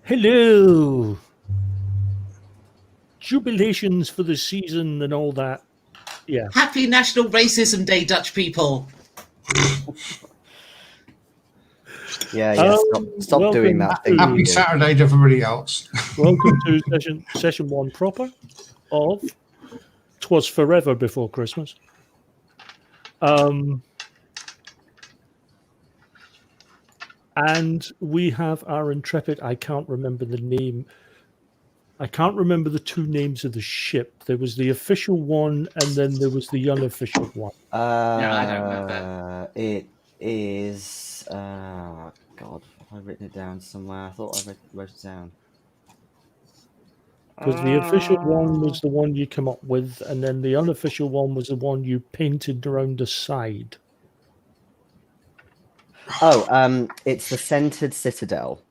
Hello. Jubilations for the season and all that. Yeah. Happy National Racism Day, Dutch people. Yeah. Stop doing that thing. Happy Saturday to everybody else. Welcome to session 1 proper of Twas Forever Before Christmas. And we have our intrepid, I can't remember the name. I can't remember the two names of the ship. There was the official one and then there was the unofficial one. I don't remember. It is... God, have I written it down somewhere? I thought I wrote it down. Because the official one was the one you come up with, and then the unofficial one was the one you painted around the side. Oh, it's the Scented Citadel.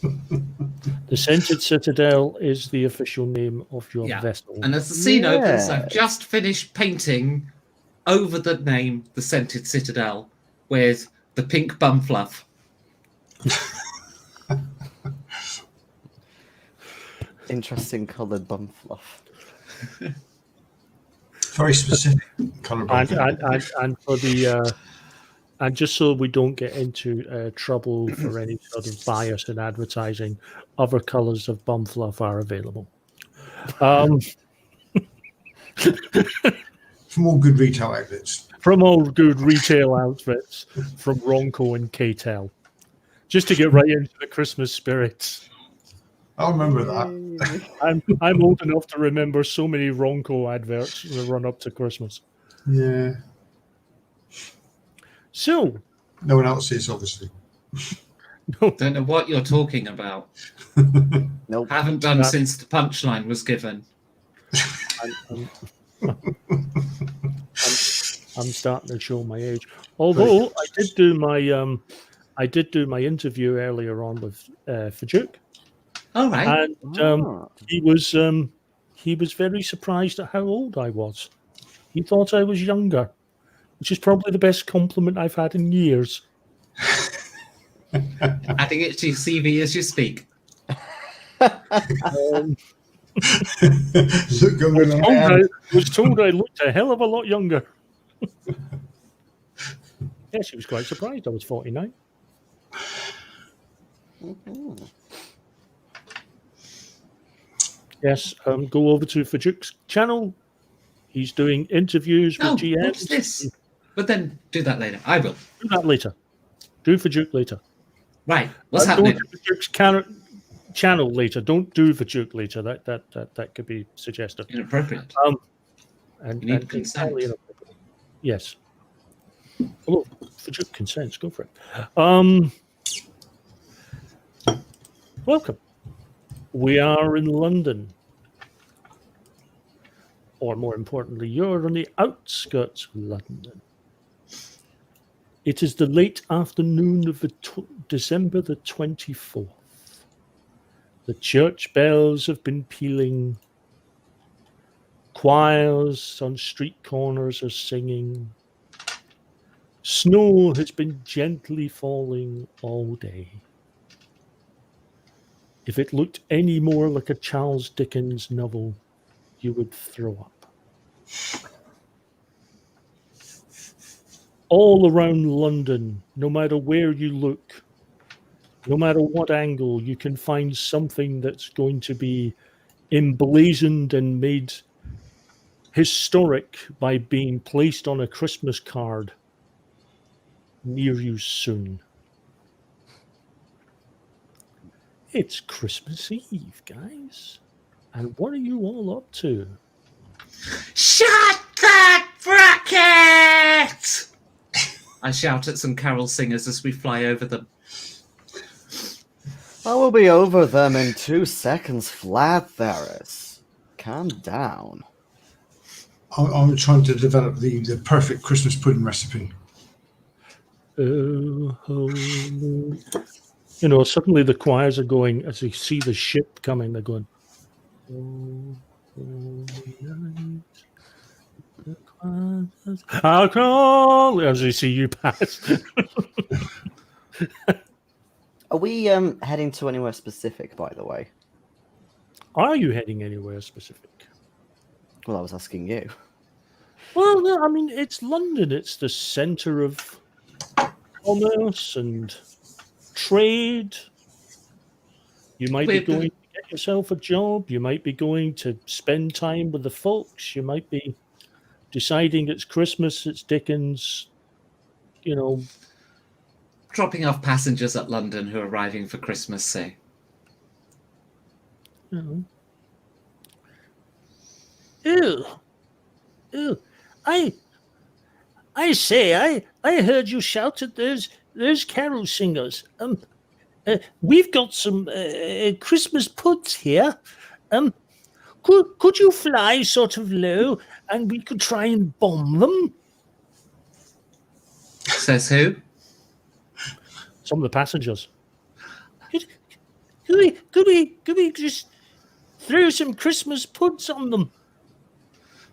The Scented Citadel is the official name of your vessel. And as the scene opens, I've just finished painting over the name, the Scented Citadel, with the pink bum fluff. Interesting coloured bum fluff. Very specific colour bum fluff. And for the and just so we don't get into trouble for any sort of bias in advertising, other colours of bum fluff are available. From all good retail outlets. From all good retail outfits, from Ronco and K-Tel. Just to get right into the Christmas spirit. I remember that. I'm old enough to remember so many Ronco adverts in the run up to Christmas. Yeah. So, no one else is, obviously. No. Don't know what you're talking about. Nope. Haven't done since the punchline was given. I'm starting to show my age. Although I did do my interview earlier on with Fajuk. All right. And he was very surprised at how old I was. He thought I was younger, which is probably the best compliment I've had in years. Adding it to your CV as you speak. Was told I looked a hell of a lot younger. Yeah, she was quite surprised I was 49. Yes, go over to Fajouk's channel. He's doing interviews with GMs. What's this? But then do that later. I will. Do that later. Do Fajouk later. Right. What's happening? Go to Fajouk's channel later. Don't do Fajouk later. That could be suggestive. Inappropriate. And you need consent. Yes. Well, Fajouk consents. Go for it. Welcome. We are in London. Or more importantly, you're on the outskirts of London. It is the late afternoon of December the 24th. The church bells have been pealing. Choirs on street corners are singing. Snow has been gently falling all day. If it looked any more like a Charles Dickens novel, you would throw up. All around London, no matter where you look, no matter what angle, you can find something that's going to be emblazoned and made historic by being placed on a Christmas card near you soon. It's Christmas Eve, guys. And what are you all up to? Shut that bracket! I shout at some carol singers as we fly over them. I will be over them in 2 seconds flat, Varys. Calm down. I'm trying to develop the perfect Christmas pudding recipe. You know, suddenly the choirs are going, as they see the ship coming, they're going, oh, night, the choirs, I'll call, as they see you pass. Are we heading to anywhere specific, by the way? Are you heading anywhere specific? Well, I was asking you. Well, no, I mean, it's London. It's the centre of commerce and trade. You might be We're- going to get yourself a job. You might be going to spend time with the folks. You might be deciding it's Christmas, it's Dickens, you know. Dropping off passengers at London who are arriving for Christmas, say. You know. Ew. Ew. I say, I heard you shout at those carol singers. We've got some Christmas puds here. Could you fly sort of low and we could try and bomb them? Says who? Some of the passengers. Could we just throw some Christmas puds on them?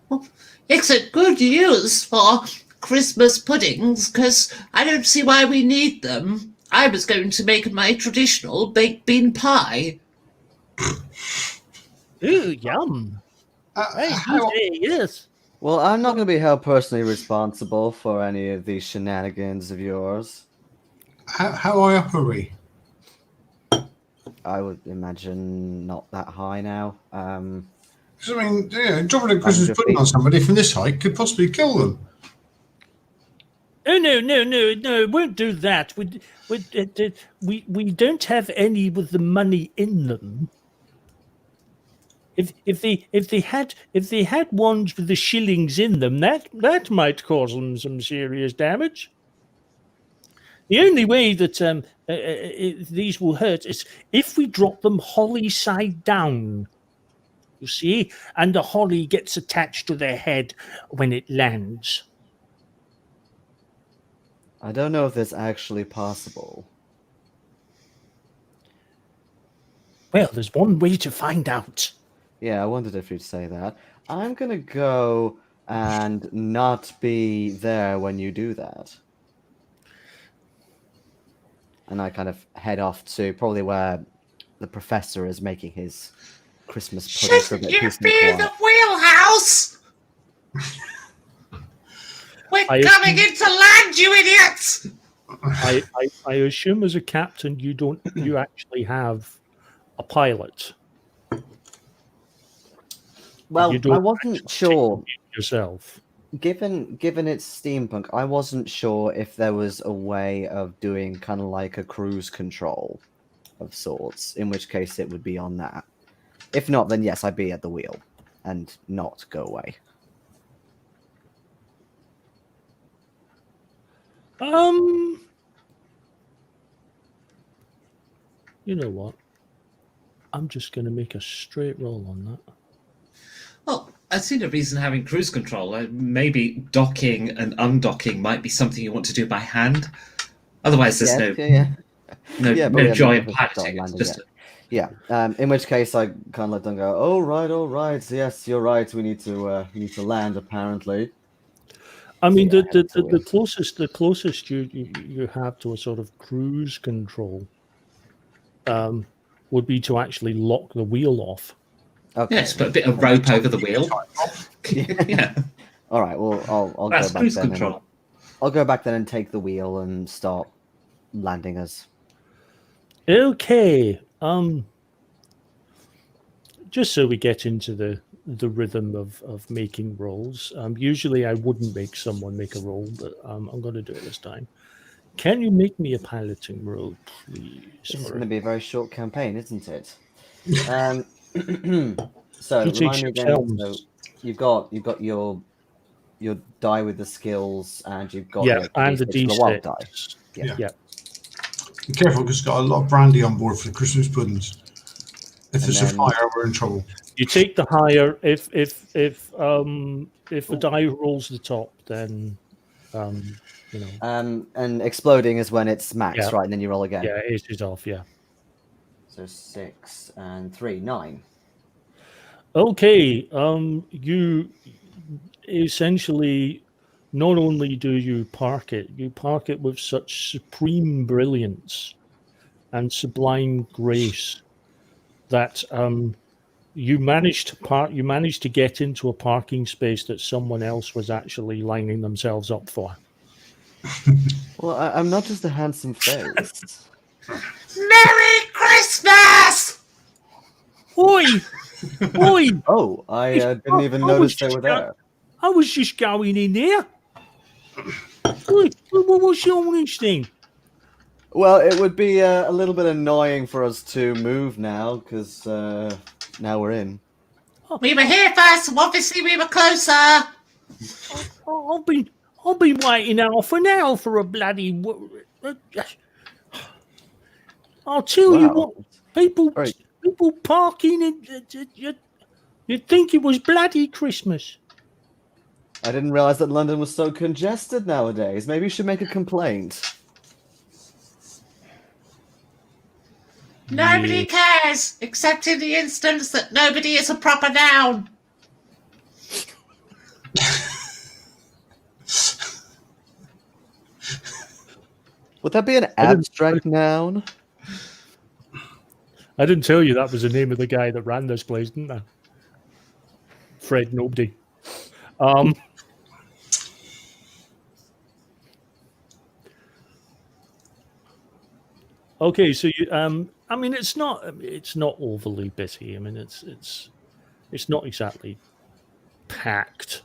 Well, it's a good use for Christmas puddings because I don't see why we need them. I was going to make my traditional baked bean pie. Ooh, yum. I do say yes. Well, I'm not going to be held personally responsible for any of these shenanigans of yours. how high up are we? I would imagine not that high now. 'Cause, I mean, dropping a Christmas 100 pudding feet. on somebody from this height could possibly kill them. Oh no, it won't do that. We don't have any with the money in them. If they had ones with the shillings in them, that might cause them some serious damage. The only way that these will hurt is if we drop them holly side down. You see, and the holly gets attached to their head when it lands. I don't know if that's actually possible. Well, there's one way to find out. Yeah, I wondered if you'd say that. I'm going to go and not be there when you do that. And I kind of head off to probably where the professor is making his Christmas pudding for a bit peace and quiet. wheelhouse? We're I coming assume- into land, you idiots! I assume as a captain you actually have a pilot. Well, You don't I wasn't sure. Yourself. Given it's steampunk, I wasn't sure if there was a way of doing kind of like a cruise control of sorts, in which case it would be on that. If not, then yes, I'd be at the wheel and not go away. You know what? I'm just going to make a straight roll on that. Well, I see no reason having cruise control. Maybe docking and undocking might be something you want to do by hand. Otherwise, there's no Yeah, but we no haven't joy in even started piloting. It's landing just yet. Yeah. In which case, I kind of let them go. Oh right. Yes, you're right. We need to land. Apparently. I mean, Yeah, the closest you have to a sort of cruise control would be to actually lock the wheel off. Okay. yes, put a bit of rope over the wheel. Yeah, All right. Well, I'll that's go back cruise then. control. I'll go back then and take the wheel and start landing us. Okay. Just so we get into the rhythm of making rolls. Usually I wouldn't make someone make a roll, but I'm going to do it this time. Can you make me a piloting roll, please? This is Or- going to be a very short campaign, isn't it? So You take remind me six again. helms. So you've got your die with the skills, and you've got Yeah, and the D6 for the wild die. D6. Yeah. Yeah. Be careful because it's got a lot of brandy on board for the Christmas puddings. If there's a then- fire, we're in trouble. You take the higher. If the die rolls the top, then you know. And exploding is when it's max, Yeah. right? And then you roll again. Yeah, it is off. Yeah. So 6 and 3, 9. Okay. You essentially not only do you park it with such supreme brilliance and sublime grace that you managed to get into a parking space that someone else was actually lining themselves up for. Well, I'm not just a handsome face. Merry Christmas! Oi! Oi! Oh, I didn't even notice they were there. I was just going in there. Oi, what's your next thing? Well, it would be a little bit annoying for us to move now, because now we're in. We were here first, so obviously we were closer. I've been waiting half an hour for a bloody. I'll tell you what, people parking, you'd think it was bloody Christmas. I didn't realize that London was so congested nowadays. Maybe you should make a complaint. Nobody cares, except in the instance that nobody is a proper noun. Would that be an abstract noun? I didn't tell you that was the name of the guy that ran this place, didn't I? Fred Nobody. Okay, so you, I mean, it's not overly busy. I mean, it's not exactly packed.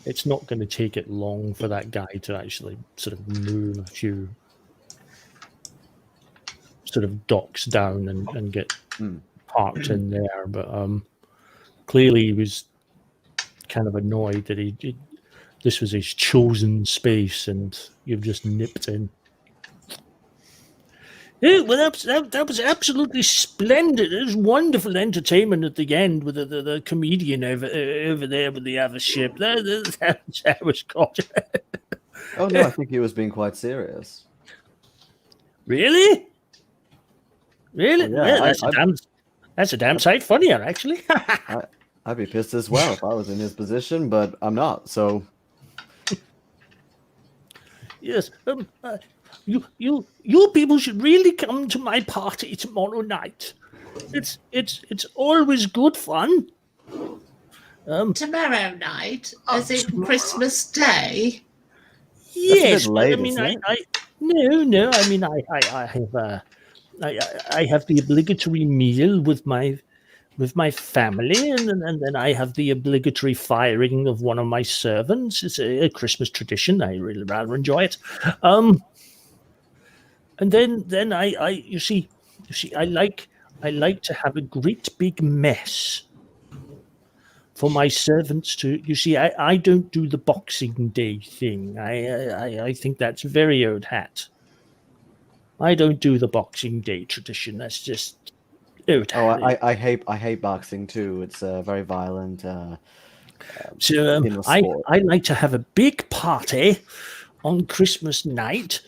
It's not going to take it long for that guy to actually sort of move a few sort of docks down and get parked in there. But clearly he was kind of annoyed that this was his chosen space and you've just nipped in. Yeah, well, that was absolutely splendid. It was wonderful entertainment at the end with the comedian over there with the other ship. That was good. Oh, no, I think he was being quite serious. Really? Really? Yeah, Well, that's a damn sight funnier, actually. I'd be pissed as well if I was in his position, but I'm not, so... Yes, you people should really come to my party tomorrow night. It's always good fun. Tomorrow night, as in Christmas Day. Yes, late, I mean, isn't no. I mean, I have the obligatory meal with my family, and then I have the obligatory firing of one of my servants. It's a Christmas tradition. I really rather enjoy it. And then you see, I like to have a great big mess for my servants to. You see, I don't do the Boxing Day thing. I think that's very old hat. I don't do the Boxing Day tradition. That's just old hat. I hate boxing too. It's very violent. So I like to have a big party on Christmas night,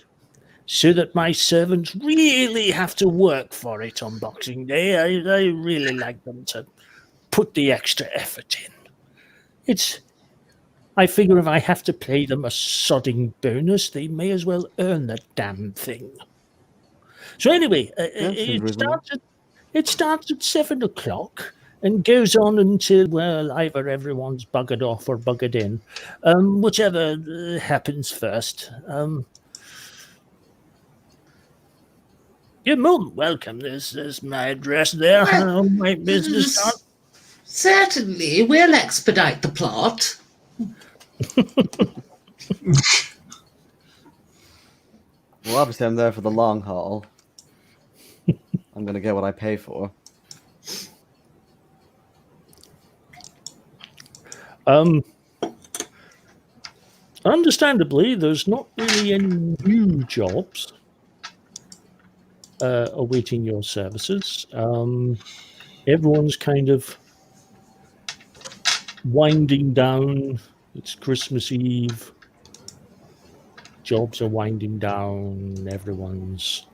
so that my servants really have to work for it on Boxing Day. I really like them to put the extra effort in. I figure if I have to pay them a sodding bonus, they may as well earn the damn thing. So anyway, it starts at 7 o'clock and goes on until, well, either everyone's buggered off or buggered in, whichever happens first. You're more than welcome. There's my address there. My business card. Certainly, we'll expedite the plot. Well, obviously I'm there for the long haul. I'm going to get what I pay for. Understandably, there's not really any new jobs awaiting your services. Everyone's kind of winding down. It's Christmas Eve. Jobs are winding down. Everyone's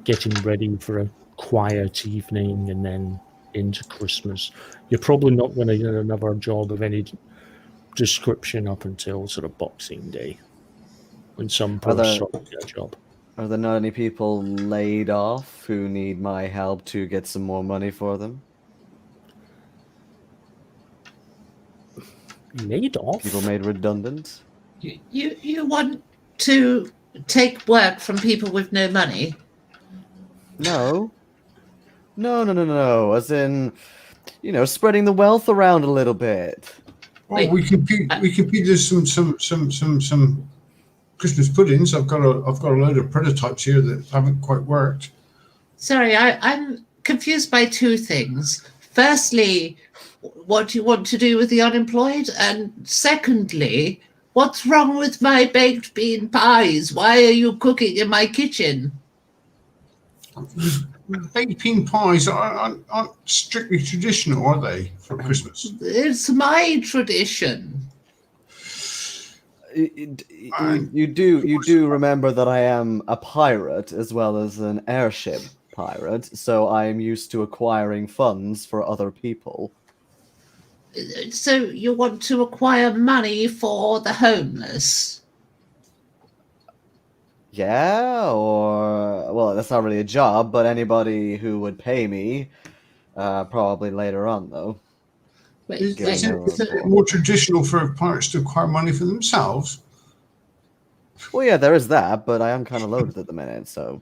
getting ready for a quiet evening and then into Christmas. You're probably not going to get another job of any description up until sort of Boxing Day, when some poor sort of get a job. Are there not any people laid off who need my help to get some more money for them? Laid off? People made redundant? You want to take work from people with no money? No. No. As in, spreading the wealth around a little bit. Well, Wait, we compete. We compete. There's some Christmas puddings. I've got a load of prototypes here that haven't quite worked. Sorry, I'm confused by two things. Firstly, what do you want to do with the unemployed? And secondly, what's wrong with my baked bean pies? Why are you cooking in my kitchen? Baked bean pies aren't strictly traditional, are they, for Christmas? It's my tradition. You do remember that I am a pirate as well as an airship pirate, so I am used to acquiring funds for other people. So you want to acquire money for the homeless? Yeah, or well, that's not really a job, but anybody who would pay me, probably later on though. Wait, Given Is it more traditional for pirates to acquire money for themselves? Well, yeah, there is that, but I am kind of loaded at the minute, so.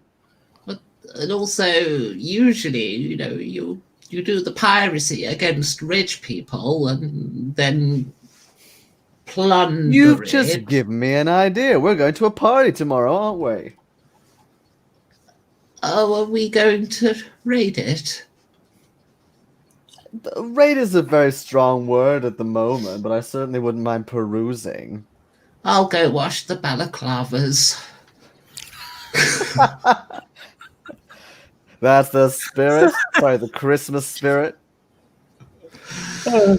and also usually, you do the piracy against rich people and then plunder You've it. just given me an idea. We're going to a party tomorrow, aren't we? Oh, are we going to raid it? Raid is a very strong word at the moment, but I certainly wouldn't mind perusing. I'll go wash the balaclavas. That's the spirit. Sorry, the Christmas spirit. Oh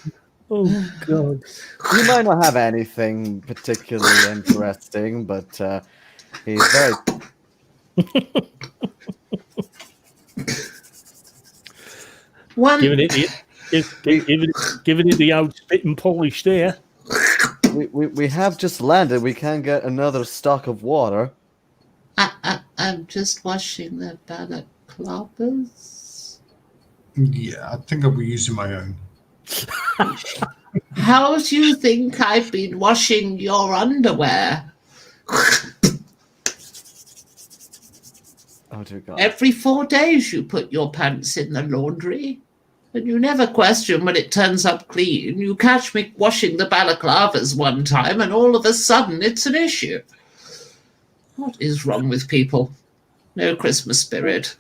God! You might not have anything particularly interesting, but he's very. One, Giving it the old spit and polish there. We have just landed. We can get another stock of water. I'm just washing the balaclavas. Yeah, I think I'll be using my own. How do you think I've been washing your underwear? Oh dear God! Every 4 days you put your pants in the laundry. And you never question when it turns up clean. You catch me washing the balaclavas one time and all of a sudden it's an issue. What is wrong with people? No Christmas spirit.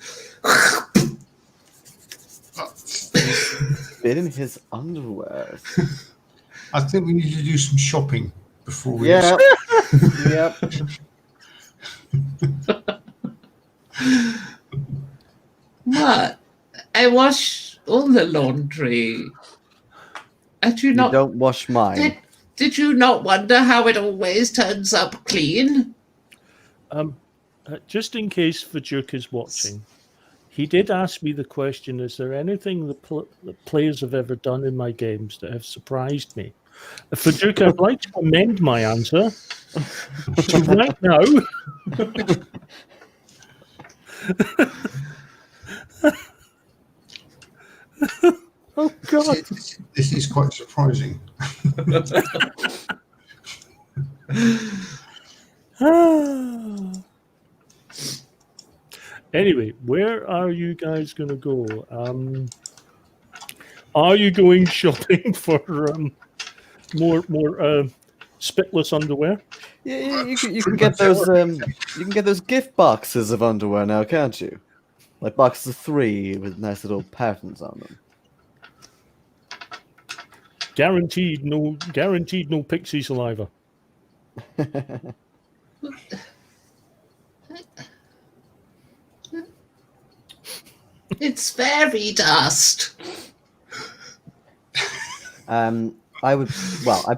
Bit in his underwear. I think we need to do some shopping before we. Yep. Yep. What? I wash all the laundry. Did you You not? don't wash mine. Did you not wonder how it always turns up clean? Just in case the Duke is watching, he did ask me the question: is there anything the players have ever done in my games that have surprised me? For Duke, I'd like to amend my answer to right now. Oh God! This is quite surprising. Anyway, where are you guys going to go? Are you going shopping for more spitless underwear? Yeah, you can get those gift boxes of underwear now, can't you? Like boxes of 3 with nice little patterns on them. Guaranteed no pixie saliva. It's fairy dust. I'd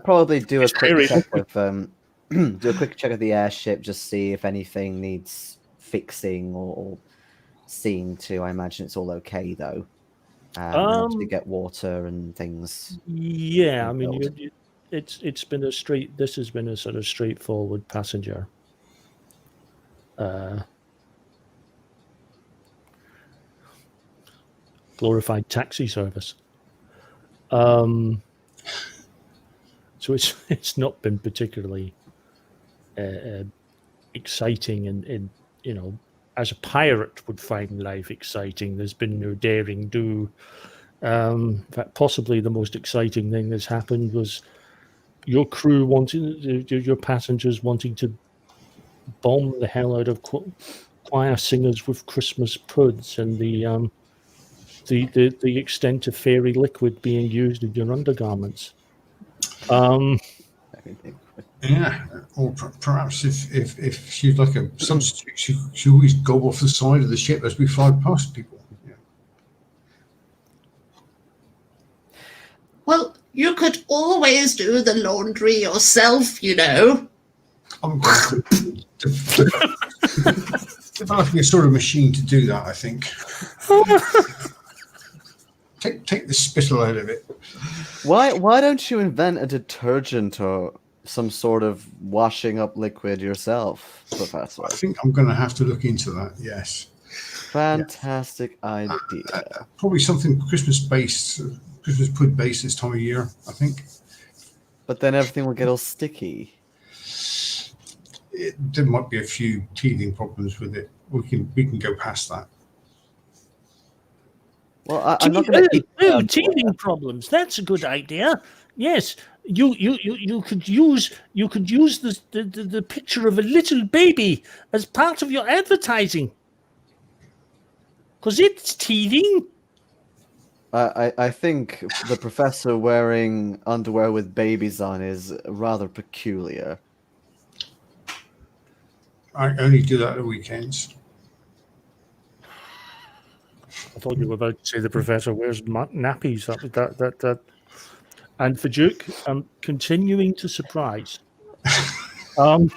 probably do a It's quick very- check of do a quick check of the airship, just see if anything needs fixing or seeing to. I imagine it's all okay though. To get water and things. Yeah, I mean, Build. this has been a sort of straightforward passenger glorified taxi service. So it's not been particularly exciting, and as a pirate would find life exciting. There's been no daring do. In fact, possibly the most exciting thing that's happened was your crew your passengers wanting to bomb the hell out of choir singers with Christmas puds, and the extent of fairy liquid being used in your undergarments. Yeah, or perhaps if she'd like a substitute, she always go off the side of the ship as we fly past people. Yeah. Well, you could always do the laundry yourself, you know. I'm developing a sort of machine to do that, I think. Take the spittle out of it. Why don't you invent a detergent or some sort of washing up liquid yourself, Professor? I think I'm going to have to look into that. Yes. Fantastic idea. Probably something Christmas pud based this time of year, I think. But then everything will get all sticky. There might be a few teething problems with it. We can go past that. Well, I'm not going to teething problems. That's a good idea. Yes, you could use the picture of a little baby as part of your advertising, because it's teething. I think the professor wearing underwear with babies on is rather peculiar. I only do that at the weekends. I thought you were about to say the professor wears nappies. That. And for Duke, continuing to surprise. I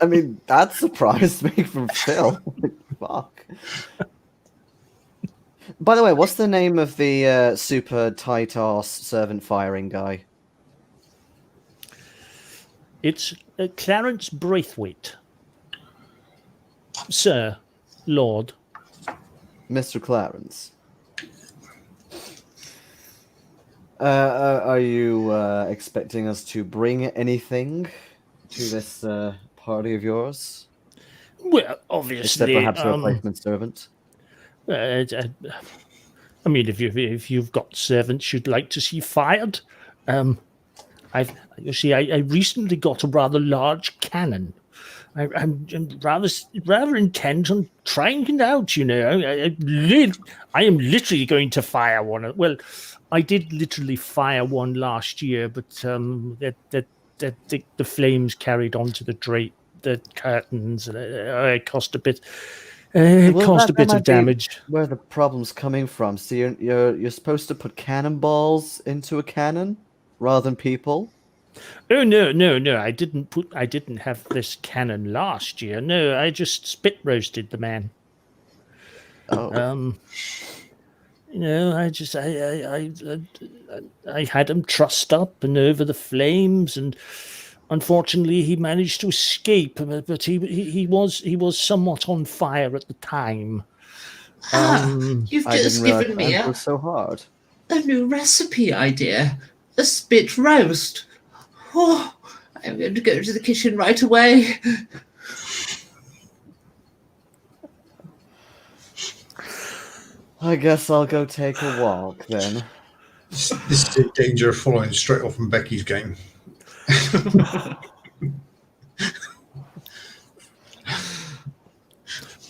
mean, that surprised me from Phil. Fuck. By the way, what's the name of the super tight ass servant firing guy? It's Clarence Braithwaite. Sir, Lord. Mr. Clarence. Are you expecting us to bring anything to this party of yours? Well, obviously, except perhaps a replacement servant. I mean, if you've got servants you'd like to see fired, I recently got a rather large cannon. I'm rather intent on trying it out. I am literally going to fire one. Well, I did literally fire one last year, but the flames carried onto the curtains, and it cost a bit. It caused a bit of damage. Where the problem's coming from? So you're supposed to put cannonballs into a cannon rather than people. Oh no! I didn't have this cannon last year. No, I just spit roasted the man. Oh. I had him trussed up and over the flames, and unfortunately he managed to escape. But he was somewhat on fire at the time. You've just given me so hard. A new recipe idea: a spit roast. Oh, I'm going to go to the kitchen right away. I guess I'll go take a walk then. This is in danger of following straight off from Becky's game.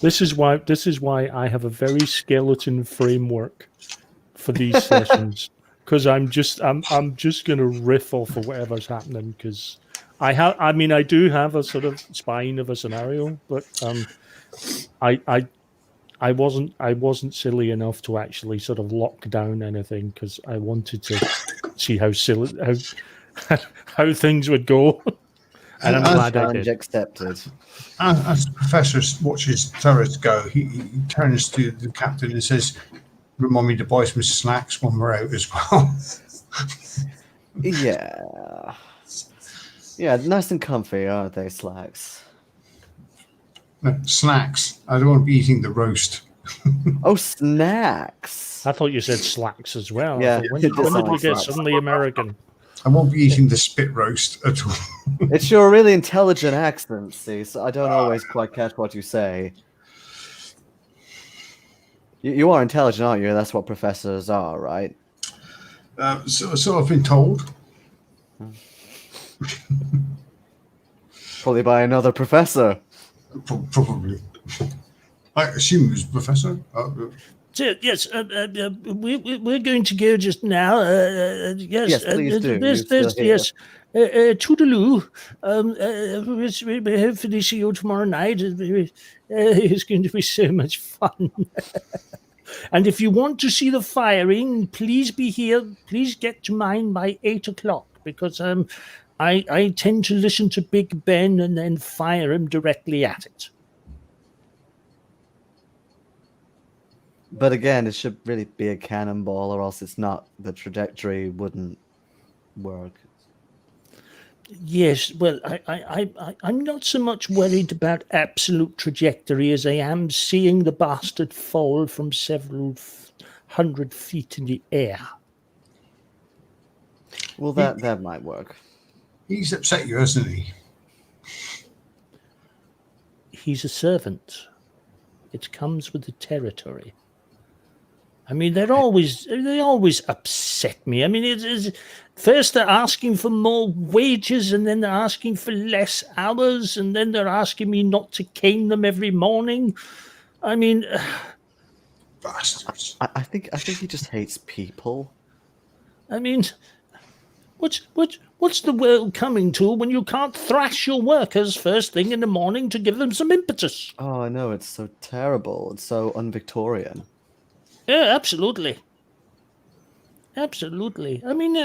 This is why I have a very skeleton framework for these sessions, because I'm just going to riff off of whatever's happening, because I do have a sort of spine of a scenario, but I wasn't silly enough to actually sort of lock down anything, because I wanted to see how things would go. And I'm glad I did. Accepted. As the professor watches turrets go, he turns to the captain and says, "Remind me to buy some snacks when we're out as well." Yeah, nice and comfy, aren't they, slacks? No, snacks. I don't want to be eating the roast. Oh, snacks. I thought you said slacks as well. Yeah, I thought, it when just did we sounds get like- suddenly American? I won't be eating the spit roast at all. It's your really intelligent accent, see, so I don't always quite catch what you say. You are intelligent, aren't you? That's what professors are, right? So I've been told. Probably by another professor. Probably. I assume it was professor. So, yes, we're going to go just now. Yes, Yes, please do. There's, You're still here. yes, toodaloo. We hopefully see you tomorrow night. It's going to be so much fun. And if you want to see the firing, please be here. Please get to mine by 8 o'clock because I tend to listen to Big Ben and then fire him directly at it. But again, it should really be a cannonball, or else it's not. The trajectory wouldn't work. Yes, well, I'm not so much worried about absolute trajectory as I am seeing the bastard fall from several hundred feet in the air. Well, that might work. He's upset you, hasn't he? He's a servant. It comes with the territory. I mean, they always upset me. I mean, it's first they're asking for more wages, and then they're asking for less hours, and then they're asking me not to cane them every morning. I mean, Bastards. I think he just hates people. I mean, what's the world coming to when you can't thrash your workers first thing in the morning to give them some impetus? Oh, I know, it's so terrible. It's so un-Victorian. Yeah, absolutely. Absolutely. I mean,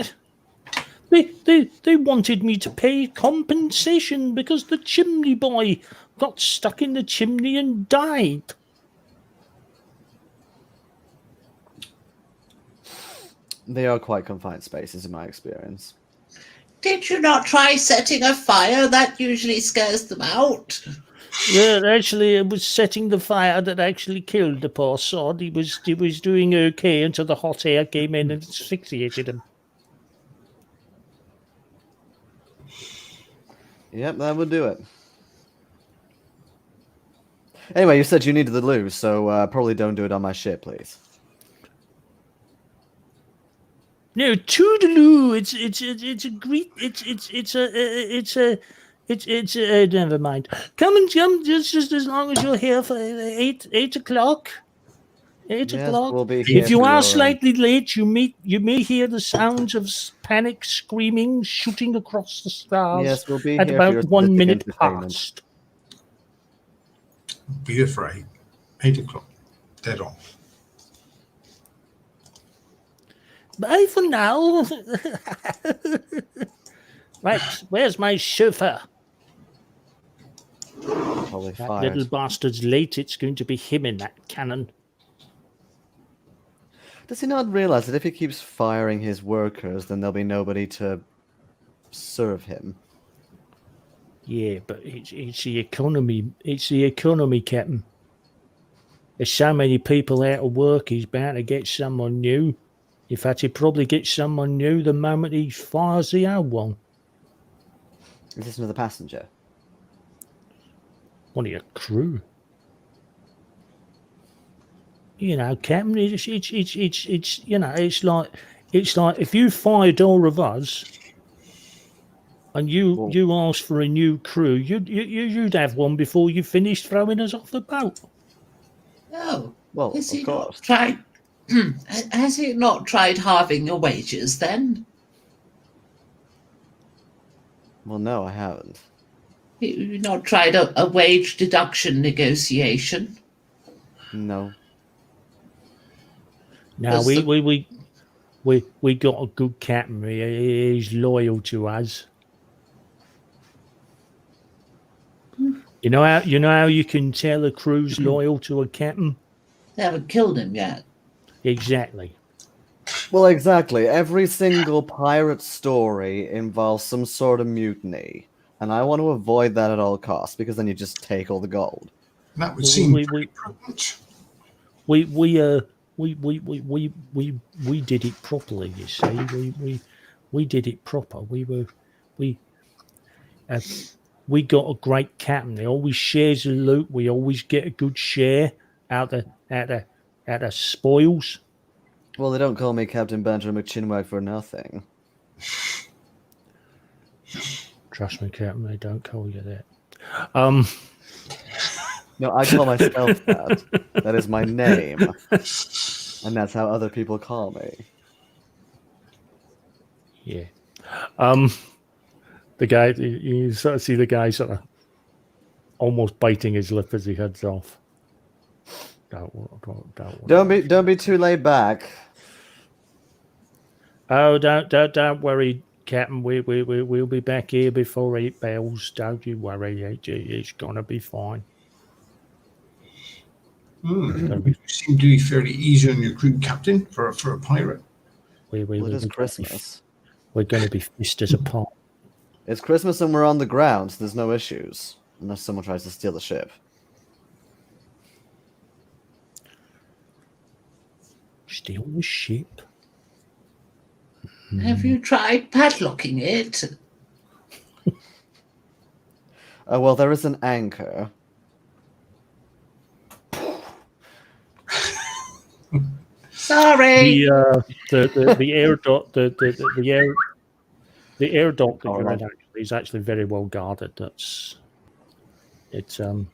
they wanted me to pay compensation because the chimney boy got stuck in the chimney and died. They are quite confined spaces, in my experience. Did you not try setting a fire? That usually scares them out. Yeah, actually, it was setting the fire that actually killed the poor sod. He was doing okay until the hot air came in and asphyxiated him. Yep, that would do it. Anyway, you said you needed the loo, so probably don't do it on my ship, please. No, toodaloo. It's never mind. Come just as long as you're here for 8 o'clock. 8 Yes, o'clock. we'll be here If you for are your, slightly late, you may hear the sounds of panic screaming shooting across the stars Yes, we'll be at here for your about 1 sadistic minute entertainment. past. Be afraid. 8 o'clock. Dead on. Bye for now. Right, where's my chauffeur? Probably That fired. little bastard's late. It's going to be him in that cannon. Does he not realize that if he keeps firing his workers, then there'll be nobody to serve him? Yeah, but it's the economy. It's the economy, Captain. There's so many people out of work, he's bound to get someone new. In fact, he'll probably get someone new the moment he fires the old one. Is this another passenger? One of your crew. You know, Captain, it's you know, it's like if you fired all of us and you asked for a new crew, you'd have one before you finished throwing us off the boat. Oh, Well, has of he course. not tried? Has he not tried halving your wages then? Well, no, I haven't. You've not tried a wage deduction negotiation? No. No, Does we got a good captain. He's loyal to us. You know how you can tell a crew's loyal to a captain? They haven't killed him yet. Exactly. Well, exactly. Every single pirate story involves some sort of mutiny. And I want to avoid that at all costs, because then you just take all the gold. That would Well, seem we- pretty prudent. we did it properly. You see, we did it proper. We uh, we got a great captain. He always shares the loot. We always get a good share out the spoils. Well, they don't call me Captain Banjo McChinwag for nothing. Trust me, Captain, they don't call you that. No, I call myself that. That is my name. And that's how other people call me. Yeah. The guy, you sort of see the guy sort of almost biting his lip as he heads off. Don't be too laid back. Oh, don't worry, Captain. We'll be back here before 8 bells. Don't you worry. It's gonna be fine. You seem to be fairly easy on your crew, Captain, for a pirate. Well, it is Christmas. We're gonna be fisters apart. It's Christmas and we're on the ground, so there's no issues. Unless someone tries to steal the ship. Steal the ship? Have you tried padlocking it? Well, there is an anchor. Sorry. The air dock the air dock that you're Alright. in actually is actually very well guarded. It's you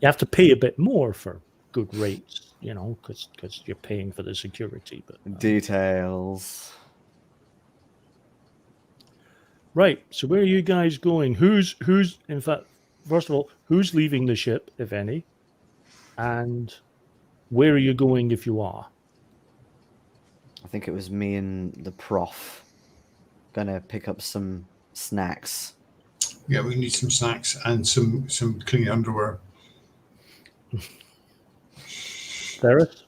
have to pay a bit more for good rates, you know, because you're paying for the security. But Details. right, so where are you guys going? Who's in fact, first of all, who's leaving the ship, if any, and where are you going if you are? I think it was me and the prof. Gonna pick up some snacks. Yeah, we need some snacks and some clean underwear. Ferris?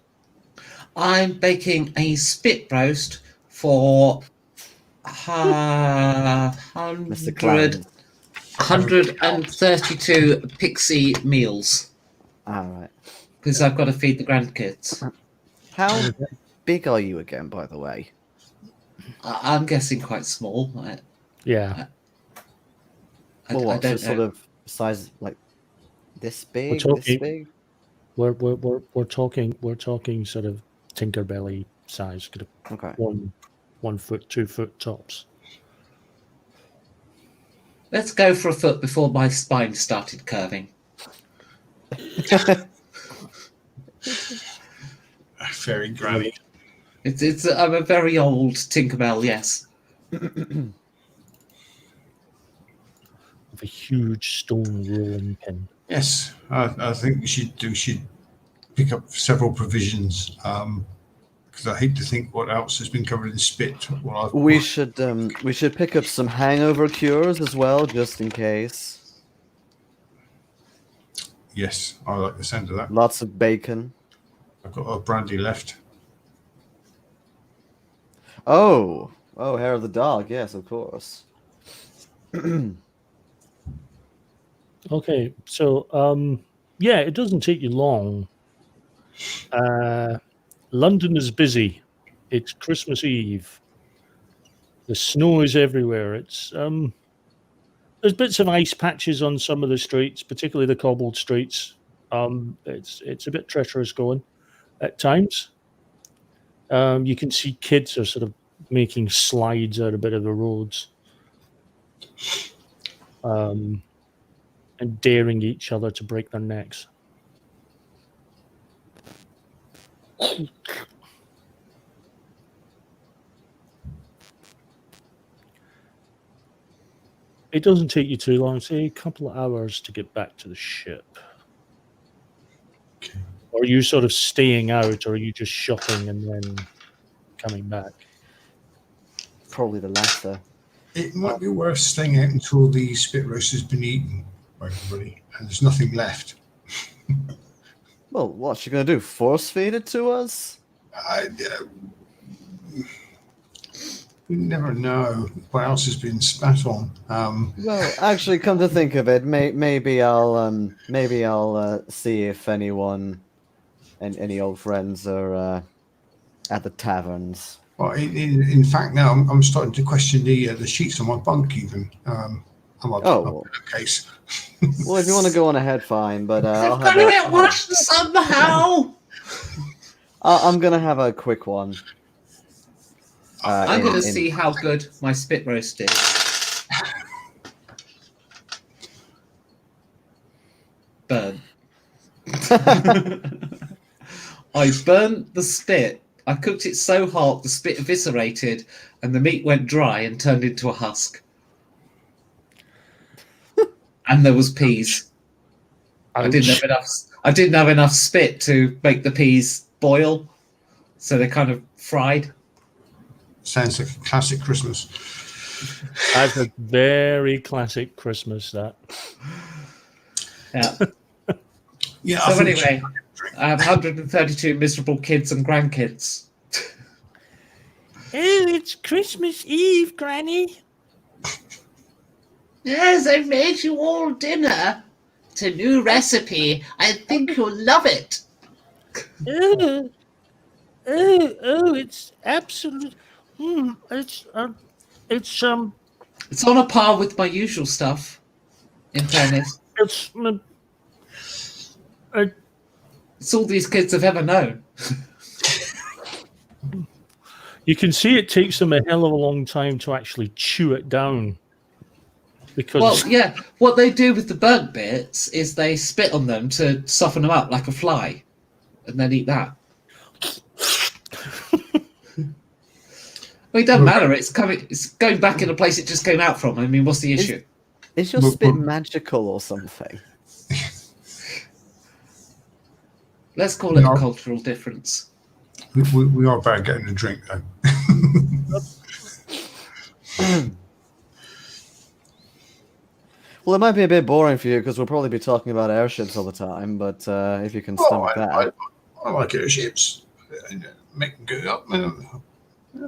I'm baking a spit roast for Mr. Clown. 132 pixie meals Alright. because I've got to feed the grandkids. How big are you again, by the way? I'm guessing quite small. Yeah. Well, I what's don't the sort know. of size, like this big? This talking- big? We're talking sort of Tinkerbelly size, kind of Okay. 1 foot, 2 foot tops. Let's go for a foot before my spine started curving. Fairy granny. I'm a very old Tinkerbell, yes. With a huge stone rolling pin. Yes, I think we should pick up several provisions. Because I hate to think what else has been covered in spit. We should pick up some hangover cures as well, just in case. Yes, I like the sound of that. Lots of bacon. I've got a brandy left. Oh, hair of the dog. Yes, of course. Okay, so yeah, it doesn't take you long. London is busy. It's Christmas Eve. The snow is everywhere. It's there's bits of ice patches on some of the streets, particularly the cobbled streets. It's a bit treacherous going at times. You can see kids are sort of making slides out a bit of the roads. And daring each other to break their necks. It doesn't take you too long, say a couple of hours to get back to the ship. Okay. Or are you sort of staying out, or are you just shopping and then coming back? Probably the latter. It might be worth staying out until the spit roast has been eaten by everybody and there's nothing left. Well, what's she gonna do? Force feed it to us? You never know what else has been spat on. Well, actually, come to think of it, maybe I'll see if anyone any old friends are at the taverns. Well, in fact, now I'm starting to question the sheets on my bunk even. I'm a Oh. case. Well, if you want to go on ahead, fine. But I'll I've have got to a, get washed somehow. I'm gonna have a quick one. I'm in- going to in- see how good my spit roast is. Burn. I burnt the spit. I cooked it so hot the spit eviscerated and the meat went dry and turned into a husk. And there was peas. I didn't Ouch. have enough. I didn't have enough spit to make the peas boil, so they kind of fried. Sounds like a classic Christmas. That's a very classic Christmas, that. Yeah. Yeah. So anyway, I have 132 miserable kids and grandkids. Oh, it's Christmas Eve, Granny. Yes, I made you all dinner. It's a new recipe. I think you'll love it. Oh, it's absolute. It's It's on a par with my usual stuff, in fairness. it's It's all these kids have ever known. you can see it takes them a hell of a long time to actually chew it down. Because Well, yeah, what they do with the burnt bits is they spit on them to soften them up like a fly, and then eat that. Well, it doesn't matter. It's going back in a place it just came out from. I mean, what's the issue? Is your spit magical or something? Let's call it No. a cultural difference. We are about getting a drink though. Well, it might be a bit boring for you because we'll probably be talking about airships all the time. But if you can stomach that, I like airships. Make them go up.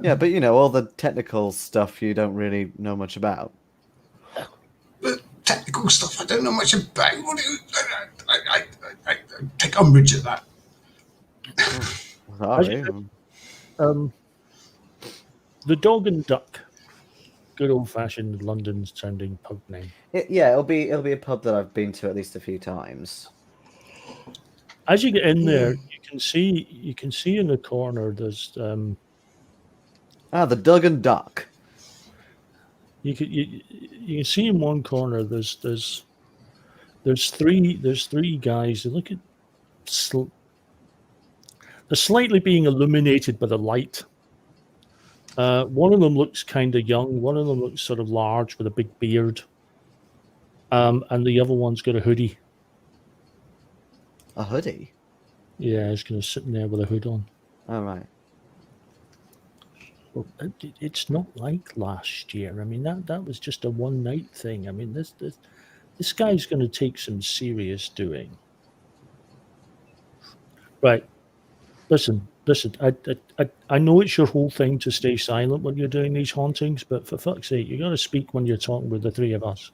yeah. But you know, all the technical stuff you don't really know much about. But technical stuff I don't know much about. I take umbrage at that. Sorry. the Dog and Duck, good old-fashioned London-sounding pub name. Yeah, it'll be a pub that I've been to at least a few times. As you get in there, you can see in the corner there's the Dug and Duck. you can see in one corner there's three guys. They look at they're slightly being illuminated by the light. One of them looks kind of young. One of them looks sort of large with a big beard. And the other one's got a hoodie. A hoodie? Yeah, he's kind of sitting there with a hood on. All right. Well, it's not like last year. I mean, that was just a one-night thing. I mean, this guy's going to take some serious doing. Right. Listen. I know it's your whole thing to stay silent when you're doing these hauntings, but for fuck's sake, you got to speak when you're talking with the three of us.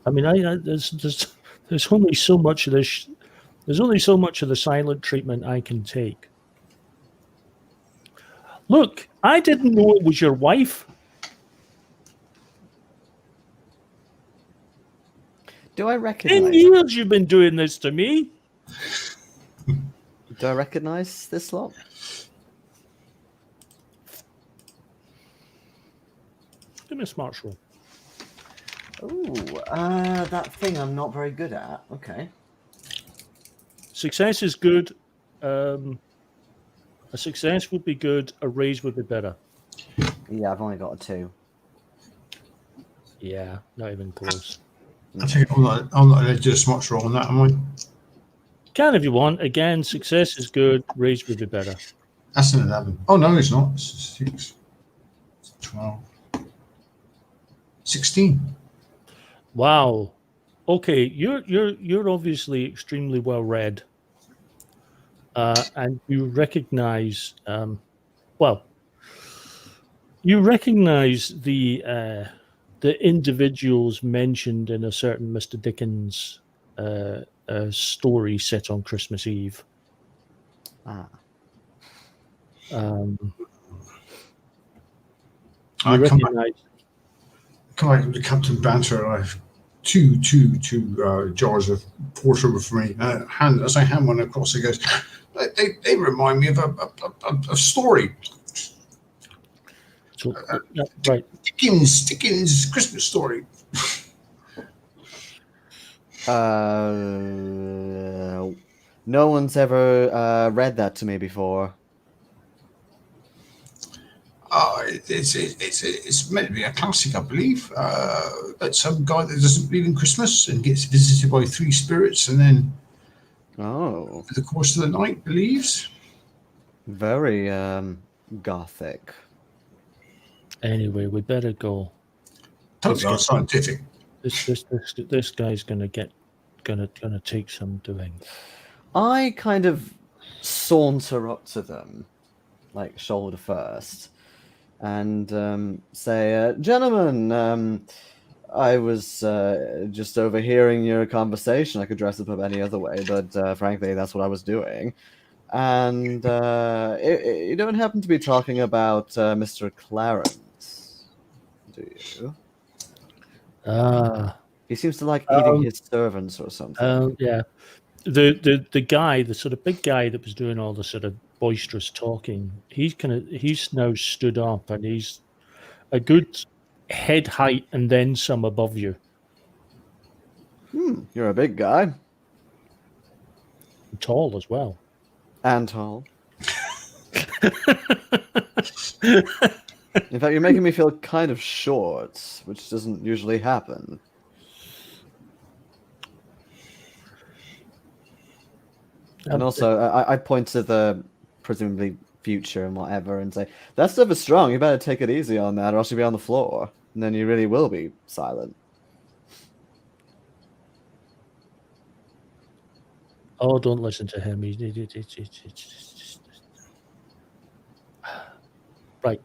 I mean, there's only so much of this. There's only so much of the silent treatment I can take. Look, I didn't know it was your wife. Do I 10 recognize? years you've been doing this to me. Do I recognize this lot? Give me a smart roll. Ooh, that thing I'm not very good at. Okay. Success is good. A success would be good. A raise would be better. Yeah, I've only got a 2. Yeah, not even close. I think I'm not allowed to do a smart roll on that, am I? Can if you want. Again, success is good. Raise would be better. That's an 11. Oh no, it's not. It's 6, 12, 16. Wow. Okay, you're obviously extremely well read, and you recognize. You recognize the the individuals mentioned in a certain Mr. Dickens story set on Christmas Eve. Ah. You I come back, recognise. come back with the Captain Banter. I have two jars of porter for me. As I hand one across, it goes. They remind me of a story. So, right. Dickens Christmas story. No one's ever read that to me before. It's meant to be a classic, I believe. About some guy that doesn't believe in Christmas and gets visited by three spirits, and then Oh, over the course of the night believes. very gothic. Anyway, we better go. Totally unscientific. This guy's gonna take some doing. I kind of saunter up to them, like shoulder first, and say, "Gentlemen, I was just overhearing your conversation. I could dress it up any other way, but frankly, that's what I was doing. And you don't happen to be talking about Mr. Clarence, do you? He seems to like eating his servants or something. Yeah. The guy, the sort of big guy that was doing all the sort of boisterous talking, he's now stood up and he's a good head height and then some above you. You're a big guy. Tall as well. And tall. In fact, you're making me feel kind of short, which doesn't usually happen. And also, I point to the presumably future and whatever and say, that stuff is strong. You better take it easy on that or else you'll be on the floor. And then you really will be silent. Oh, don't listen to him. Right.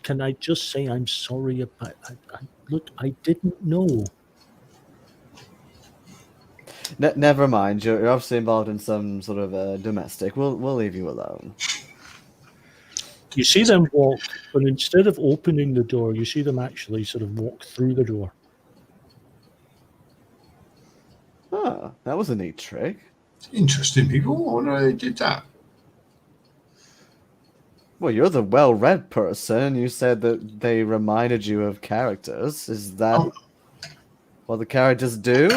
Can I just say I'm sorry about... Look, I didn't know. Never mind. You're obviously involved in some sort of domestic. We'll leave you alone. You see them walk, but instead of opening the door, you see them actually sort of walk through the door. Ah, that was a neat trick. Interesting people. I wonder how they did that. Well, you're the well-read person. You said that they reminded you of characters. Is that what the characters do?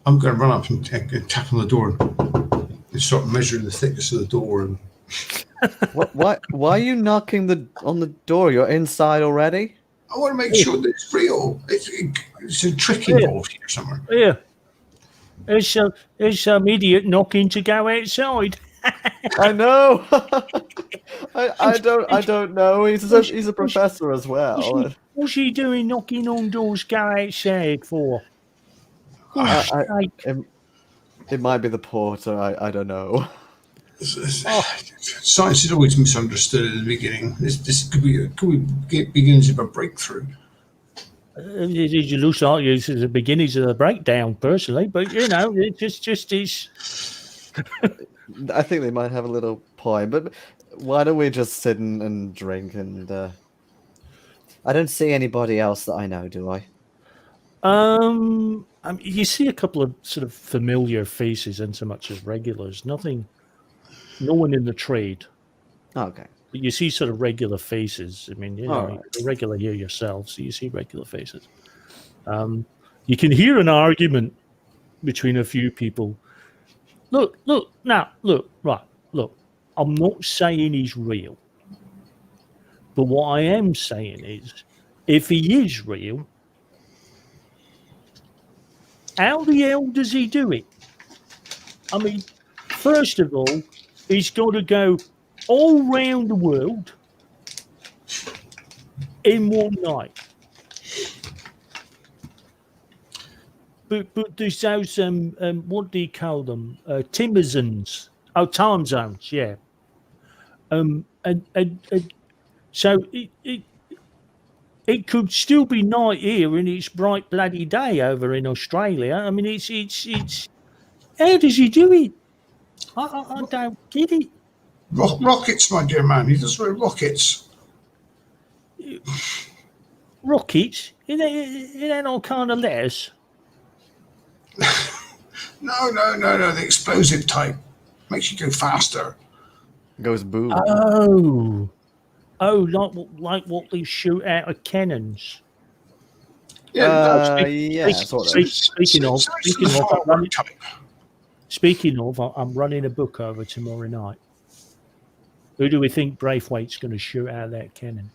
I'm going to run up and tap on the door and start measuring the thickness of the door. And Why are you knocking on the door? You're inside already? I want to make sure that it's real. It's a trick involved here somewhere. Yeah. There's some idiot knocking to go outside. I know. I don't know. He's a professor as well. What's he doing knocking on doors go outside for? It might be the porter. I don't know. Science is always misunderstood at the beginning. This could be beginnings of a breakthrough. It looks like it's the beginnings of the breakdown, personally, but it just is. I think they might have a little point, but why don't we just sit and drink and I don't see anybody else that I know, do I? You see a couple of sort of familiar faces in so much as regulars. No one in the trade. Okay. But you see sort of regular faces. I mean, you're right. a regular here yourself, so you see regular faces. You can hear an argument between a few people. Look. I'm not saying he's real. But what I am saying is, if he is real, how the hell does he do it? I mean, first of all, he's got to go all round the world in one night. But there's those what do you call them? Timbersons. Oh, time zones, yeah. And so it could still be night here and it's bright bloody day over in Australia. I mean, it's. How does he do it? I don't get it. Rockets, my dear man. He does with rockets. Rockets? It ain't all kind of letters. No. The explosive type makes you go faster. Goes boom. Like what they shoot out of cannons. Yeah. Yeah, sort of. Speaking of, I'm running a book over tomorrow night. Who do we think Braithwaite's going to shoot out of that cannon?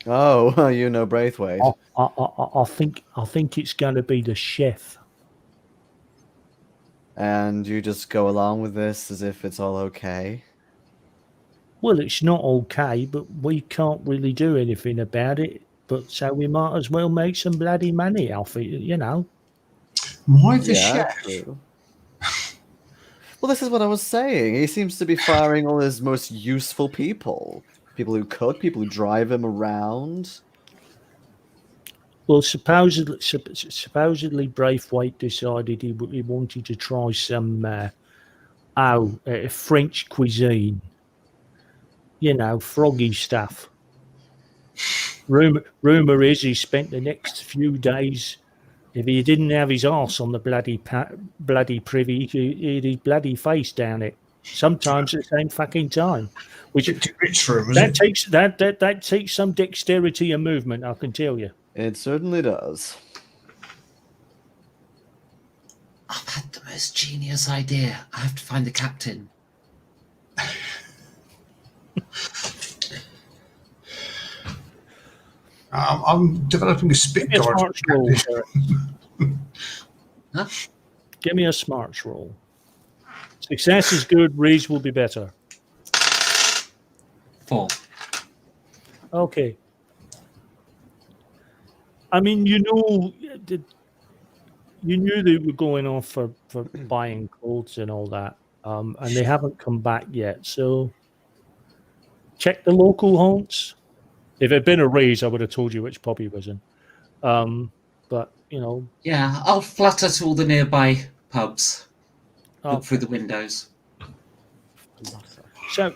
Oh, you know Braithwaite. I think it's going to be the chef. And you just go along with this as if it's all okay. Well, it's not okay, but we can't really do anything about it. But so we might as well make some bloody money off it, you know. Why the chef? True. Well, this is what I was saying. He seems to be firing all his most useful people. People who cook, people who drive him around. Well, supposedly Braithwaite decided he wanted to try some French cuisine. You know, froggy stuff. Rumor is he spent the next few days. If he didn't have his arse on the bloody privy, he'd his bloody face down it. Sometimes at the same fucking time. Which Too rich for him, that takes some dexterity and movement, I can tell you. It certainly does. I've had the most genius idea. I have to find the captain. I'm developing a spit Give me a guard. smarts roll. Huh? Give me a smarts roll. Success is good, Reese will be better. 4. Okay. I mean, you knew they were going off for buying clothes and all that, and they haven't come back yet. So check the local haunts. If it had been a raise, I would have told you which pub he was in. But you know, Yeah, I'll flutter to all the nearby pubs. oh, Look through the windows. so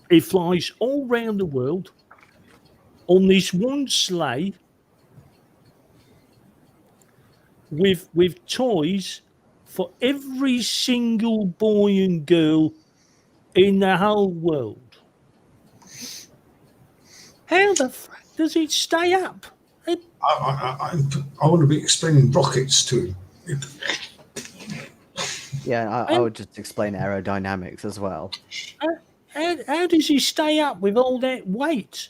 he flies all round the world on this one sleigh with toys for every single boy and girl in the whole world. How the fuck does it stay up? I want to be explaining rockets to him. Yeah, I would just explain aerodynamics as well. How does he stay up with all that weight?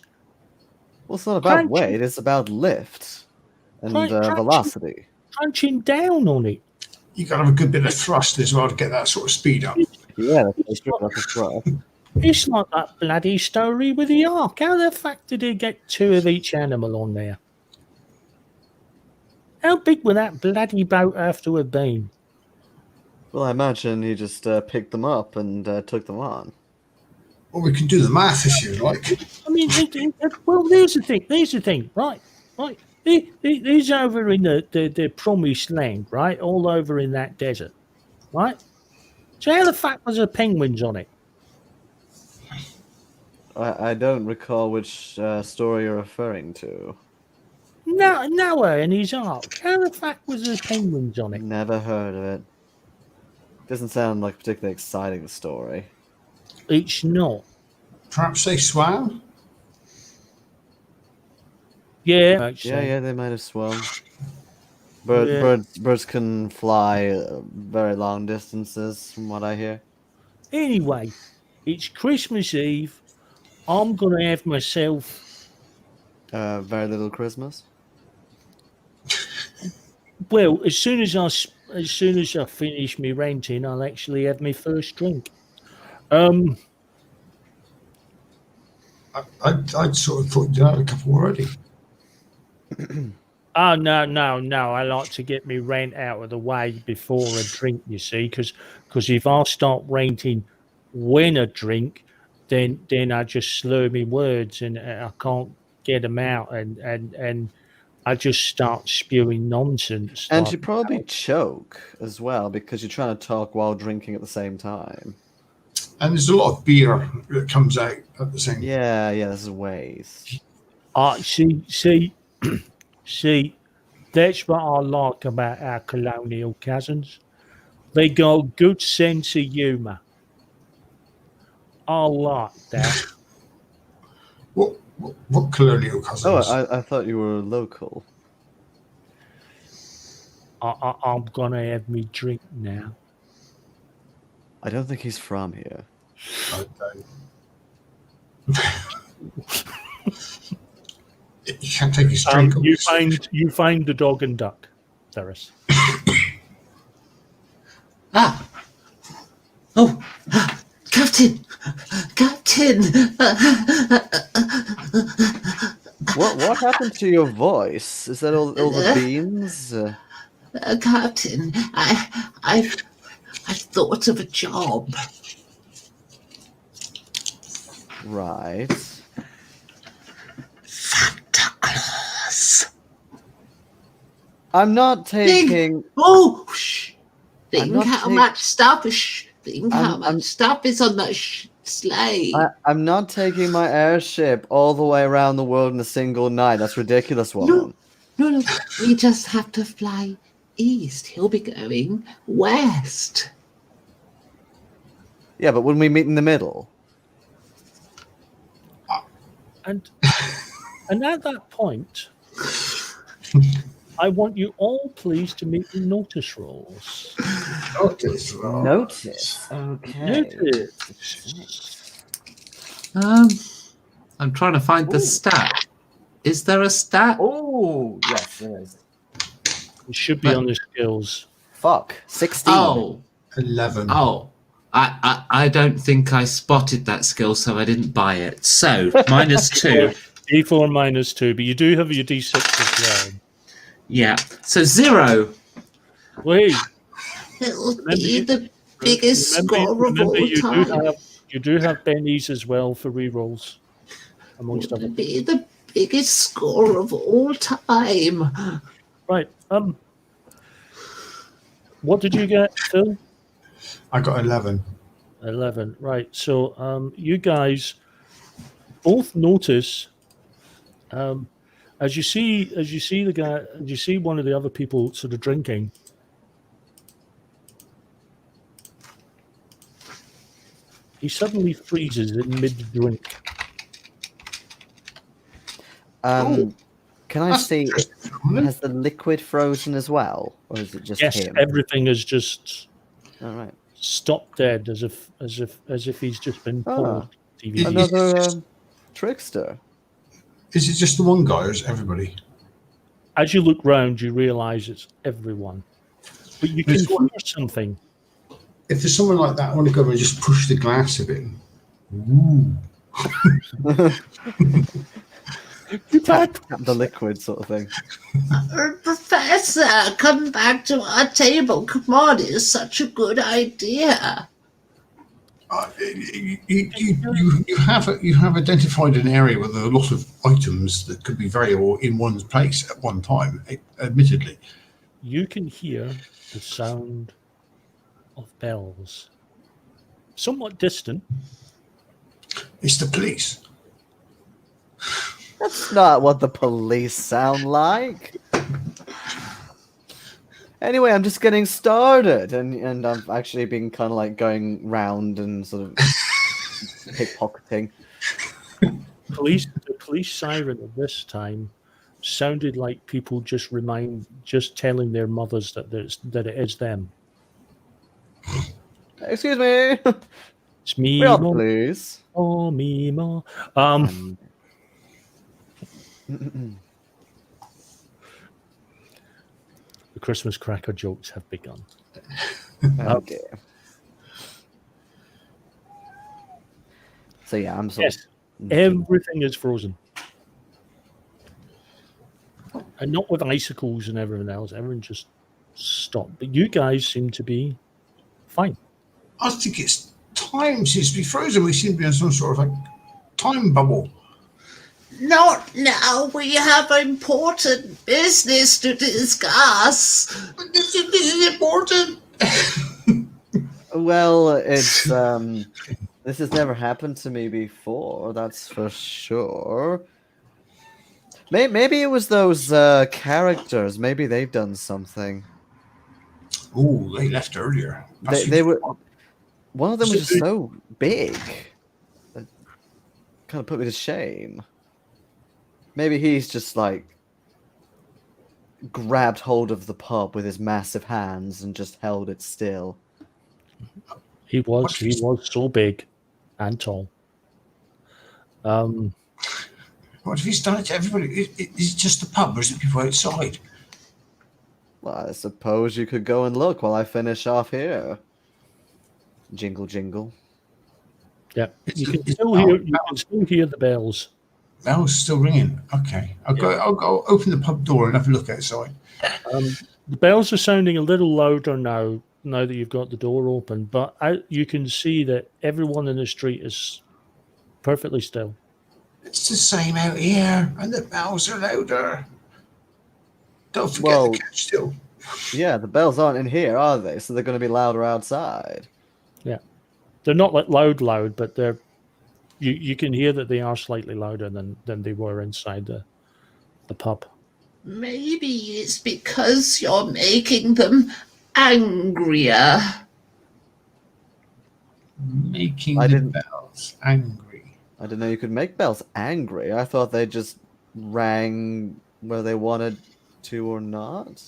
Well, it's not about Crunching. weight, it's about lift and Crunching. velocity. Punching down on it. You got to have a good bit of thrust as well to get that sort of speed up. Yeah, that's right. It's like that bloody story with the ark. How the fuck did he get 2 of each animal on there? How big would that bloody boat have to have been? Well, I imagine he just picked them up and took them on. Well, we can do the math if you like. I mean, well, there's the thing, right? He's over in the promised land, right? All over in that desert, right? So how the fuck was there penguins on it? I don't recall which story you're referring to. No, Noah and his ark. How the fuck was there penguins on it? Never heard of it. Doesn't sound like a particularly exciting story. It's not. Perhaps they swam? Yeah, actually. Yeah, they might have swum. Birds can fly very long distances, from what I hear. Anyway, it's Christmas Eve. I'm gonna have myself. Very little Christmas. Well, as soon as I finish me renting, I'll actually have my first drink. I'd sort of thought you'd had a couple already. Oh, no. I like to get me rent out of the way before a drink, you see, because if I start renting when I drink, then I just slur my words and I can't get them out, and I just start spewing nonsense. And like, you probably choke as well because you're trying to talk while drinking at the same time. And there's a lot of beer that comes out at the same time. Yeah, there's ways. see, see, that's what I like about our colonial cousins. They got good sense of humour. I like that. What colonial Oh, cousins? I thought you were local. I'm gonna have me drink now. I don't think he's from here. I don't. You can't take his drink. You find the dog and duck, Terrace. Ah. Oh, Captain! Captain! What happened to your voice? Is that all the beans? Captain, I've thought of a job. Right. Santa Claus. I'm not taking. Oh, shh! Think not how take- much stuff is. Think how I'm- much stuff is on that sleigh. I'm not taking my airship all the way around the world in a single night. That's ridiculous, woman. No, we just have to fly east. He'll be going west. Yeah, but when we meet in the middle. And at that point, I want you all please to make the notice rolls. Notice. Notice. Okay. Notice. I'm trying to find the stat. Is there a stat? Oh, yes, there is. It should be on the skills. Fuck. 16. Oh, 11. I don't think I spotted that skill, so I didn't buy it. So -2. D4 -2, but you do have your D6 as well. Yeah. So 0. Wait, It'll Remember be you- the biggest score of all time. you do have bennies as well for rerolls, amongst It'll other. be the biggest score of all time. Right. What did you get, Phil? I got 11. 11. Right. So you guys both notice as you see one of the other people sort of drinking. He suddenly freezes in mid-drink. Can I see? Has the liquid frozen as well, or is it just Yes, him? everything is just All right. stopped dead, as if he's just been pulled. DVD. Another trickster. Is it just the one guy or is it everybody? As you look round, you realise it's everyone, but you can This one- hear something. If there's someone like that, I want to go and just push the glass a bit. Ooh. Tap the liquid sort of thing. Professor, come back to our table. Come on, it's such a good idea. You have identified an area with a lot of items that could be variable in one's place at one time. Admittedly, You can hear the sound of bells, somewhat distant. it's the police. That's not what the police sound like. Anyway, I'm just getting started, and I've actually been kind of like going round and sort of pickpocketing. The police siren at this time sounded like people just telling their mothers that it is them. Excuse me. It's me, We are the Mom. police. Oh, me, Mom. The Christmas cracker jokes have begun. Okay. So yeah, I'm sort Yes, everything is frozen. And not with icicles and everything else. Everything just stopped. But you guys seem to be fine. I think it's time seems to be frozen. We seem to be in some sort of like time bubble. Not now. We have important business to discuss. But this is important. Well, it's this has never happened to me before, that's for sure. Maybe it was those characters. Maybe they've done something. Oh, they left earlier. They were. One of them was just so big. It kind of put me to shame. Maybe he's just like grabbed hold of the pub with his massive hands and just held it still. He was so big and tall. What have he's done it to everybody? Is it just the pub, or is it people outside? Well, I suppose you could go and look while I finish off here. Jingle, jingle. Yeah, you can Oh, still hear the bells. Bell's still ringing. Okay, I'll go open the pub door and have a look outside. The bells are sounding a little louder now that you've got the door open, but you can see that everyone in the street is perfectly still. It's the same out here, and the bells are louder. Don't forget Well, the catch still. Yeah, the bells aren't in here, are they? So they're going to be louder outside. Yeah, they're not like loud, but they're you can hear that they are slightly louder than they were inside the pub. Maybe it's because you're making them angrier. Making I the didn't- bells angry. I didn't know you could make bells angry. I thought they just rang where they wanted to or not.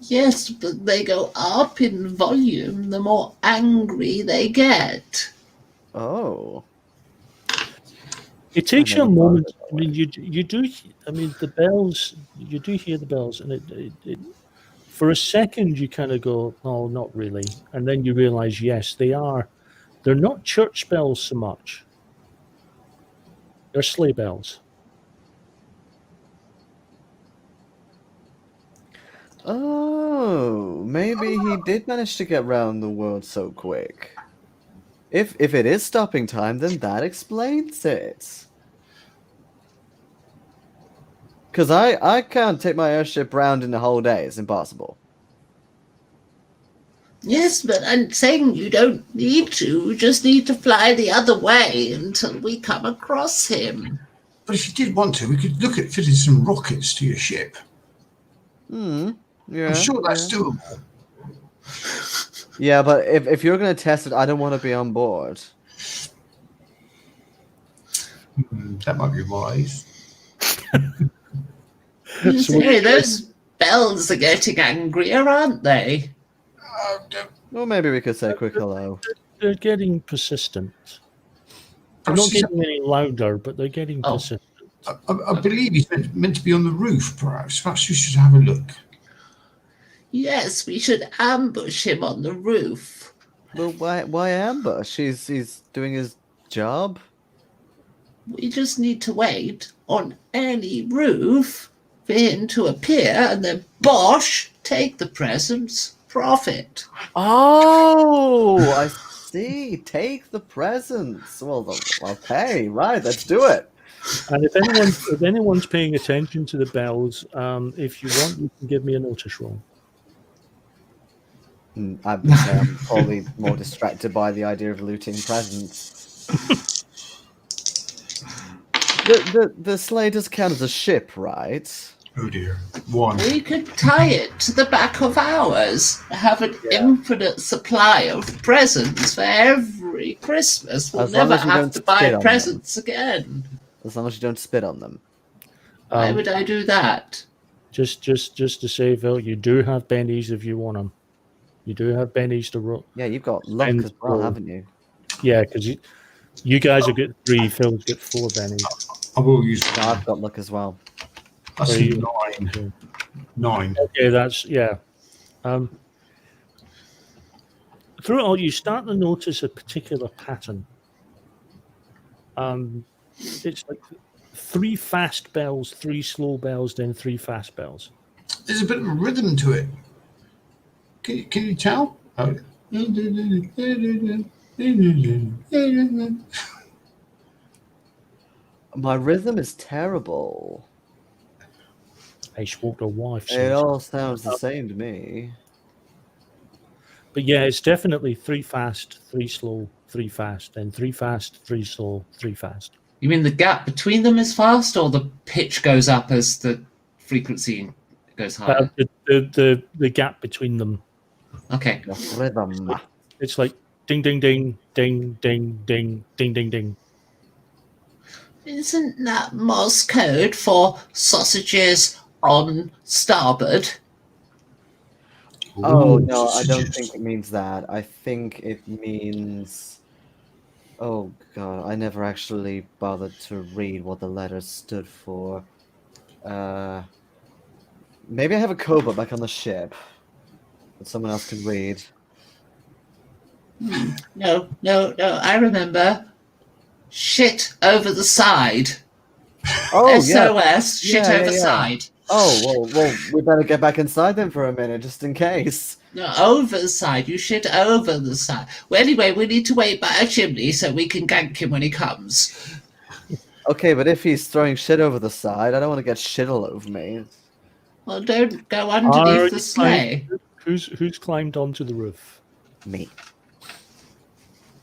Yes, but they go up in volume the more angry they get. Oh. It takes you a never thought of moment. it that I mean, you do. I mean, the bells. You do hear the bells, and it for a second you kind of go, "Oh, not really," and then you realize, yes, they are. They're not church bells so much. They're sleigh bells. Oh, maybe he did manage to get round the world so quick. If it is stopping time, then that explains it. Because I can't take my airship round in a whole day. It's impossible. Yes, but I'm saying you don't need to. You just need to fly the other way until we come across him. But if you did want to, we could look at fitting some rockets to your ship. Yeah. I'm sure that's yeah. doable. Yeah, but if you're going to test it, I don't want to be on board. That might be wise. Hey, those bells are getting angrier, aren't they? Well, maybe we could say a quick hello. They're getting persistent. They're not getting any louder, but they're getting persistent. I believe he's meant to be on the roof, perhaps. Perhaps we should have a look. Yes, we should ambush him on the roof. Well, why ambush? He's doing his job. We just need to wait on any roof for him to appear and then bosh, take the presents, profit. Oh, I see. Take the presents. Well, okay, right. Let's do it. And if anyone's paying attention to the bells, if you want, you can give me a notice roll. I'm probably more distracted by the idea of looting presents. The sleigh does count as a ship, right? Oh dear. One. We could tie it to the back of ours, have an infinite supply of presents for every Christmas. We'll As long never as you have don't to spit buy on presents again. As long as you don't spit on them. Why would I do that? Just to say, Phil, you do have bennies if you want them. You do have bennies to roll. Yeah, you've got luck And as well, roll. haven't you? Yeah, because you guys have got 3, Phil's got 4 bennies. I will use No, I've got luck as well. That's Or you- 9. 9. Okay, that's yeah. Through it all, you start to notice a particular pattern. It's like 3 fast bells, 3 slow bells, then 3 fast bells. There's a bit of a rhythm to it. Can you tell? Oh. My rhythm is terrible. I spoke to wife. It all sounds the same to me. But yeah, it's definitely 3 fast, 3 slow, 3 fast, then 3 fast, 3 slow, 3 fast. You mean the gap between them is fast, or the pitch goes up as the frequency goes higher? The gap between them. Okay. The rhythm. It's like ding, ding, ding, ding, ding, ding, ding, ding, ding. Isn't that Morse code for sausages on starboard? Oh Ooh, no, I don't sausages. think it means that. I think it means. Oh god, I never actually bothered to read what the letters stood for. Maybe I have a code book back on the ship that someone else can read. No. I remember. Shit over the side. Oh yeah, SOS. Shit yeah, yeah, over yeah. side. Oh well, we better get back inside then for a minute, just in case. No, over the side. You shit over the side. Well, anyway, we need to wait by a chimney so we can gank him when he comes. Okay, but if he's throwing shit over the side, I don't want to get shit all over me. Well, don't go Are underneath the you sleigh. Who's climbed onto the roof? Me.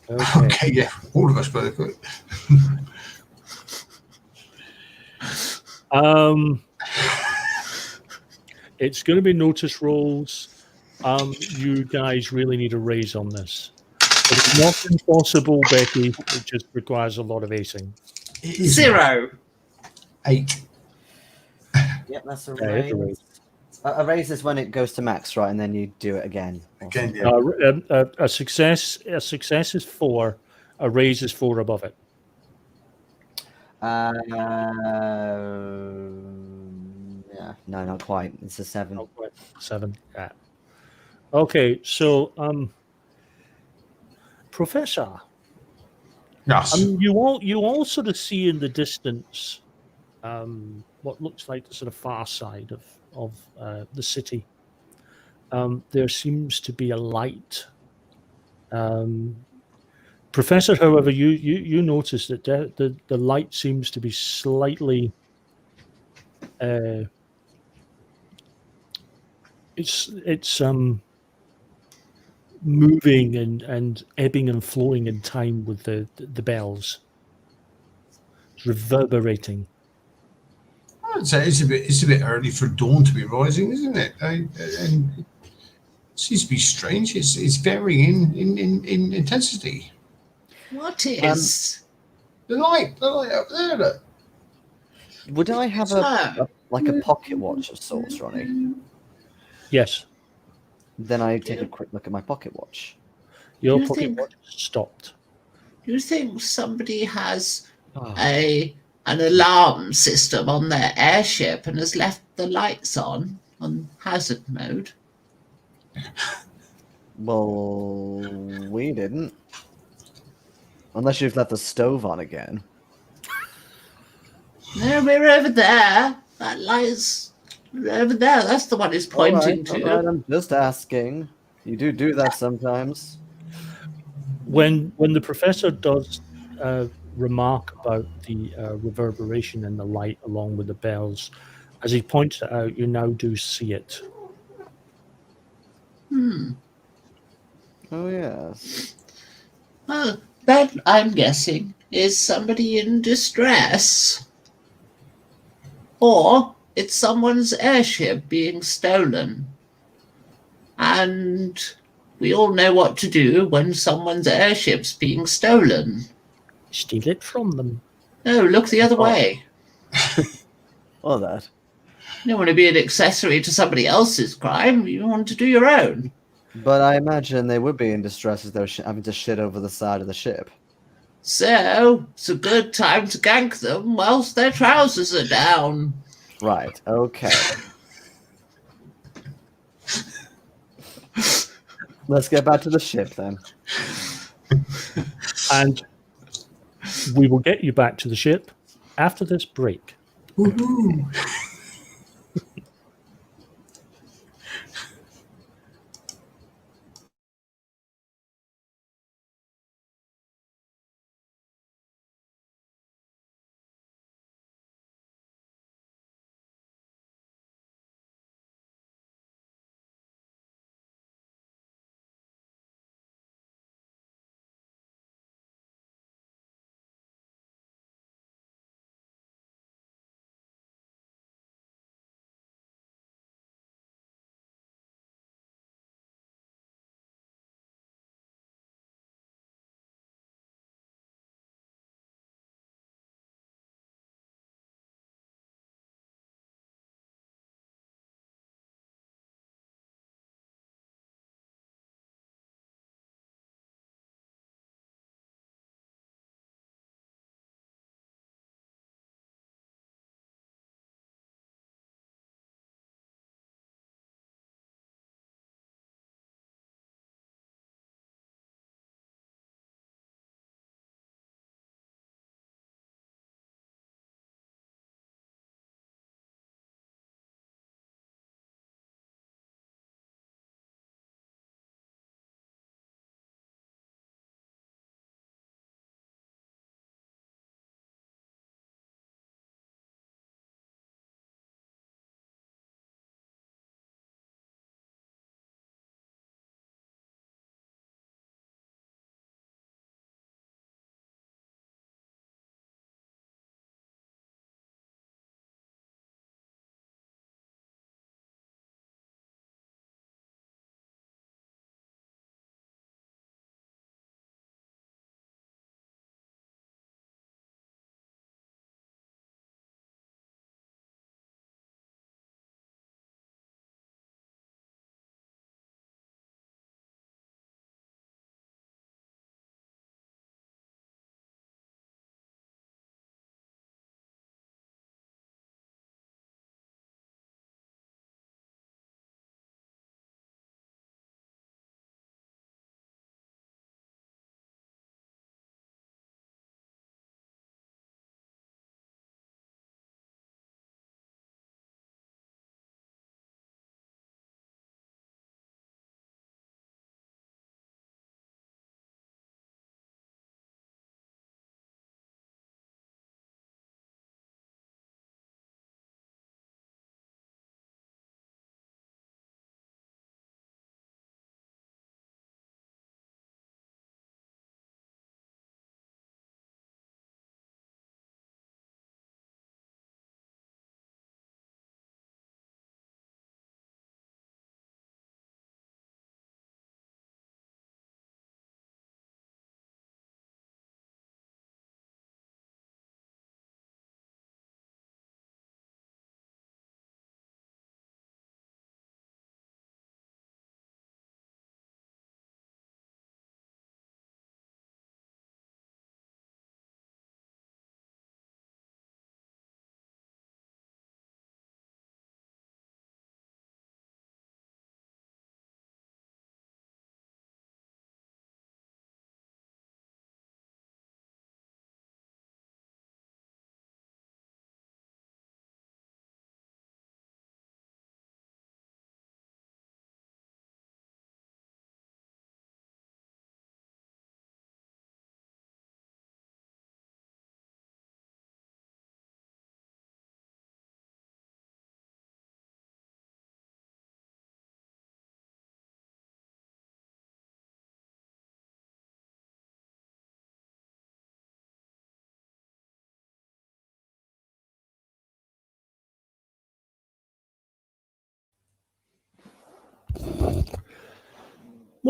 Okay. Okay, yeah, all of us better go. It's going to be notice rolls. You guys really need a raise on this. It's not impossible, Becky. It just requires a lot of acing. It is 0. 8. Yep, that's a Yeah, it's a raise. raise. A raise is when it goes to max, right? And then you do it again. Again, yeah. A success is 4. A raise is 4 above it. Yeah, no, not quite. It's a 7. Not quite. 7. Yeah. Okay, so Professor, Yes. you all sort of see in the distance what looks like the sort of far side of the city. There seems to be a light. Professor, however, you notice that the light seems to be slightly. It's moving and ebbing and flowing in time with the bells. It's reverberating. I'd say it's a bit early for dawn to be rising, isn't it? And it seems to be strange. It's varying in intensity. What is? The light up there. Look. Would I have So, a pocket watch of sorts, Ronnie? Yes, Then I take a quick look at my pocket watch. your Do you pocket think- watch stopped. do you think somebody has Oh, an alarm system on their airship and has left the lights on hazard mode? well, we didn't. Unless you've left the stove on again. No, we're over there. That light's over there. That's the one he's pointing to. All right, I'm just asking. You do that sometimes. When the professor does remark about the reverberation in the light along with the bells, as he points it out, you now do see it. Oh yes. Well, that, I'm guessing, is somebody in distress. Or it's someone's airship being stolen. And we all know what to do when someone's airship's being stolen. Steal it from them. No, look the other way. All that. You don't want to be an accessory to somebody else's crime. You want to do your own. But I imagine they would be in distress if they're having to shit over the side of the ship. So, it's a good time to gank them whilst their trousers are down. Right. Okay. Let's get back to the ship then. And we will get you back to the ship after this break. Woohoo!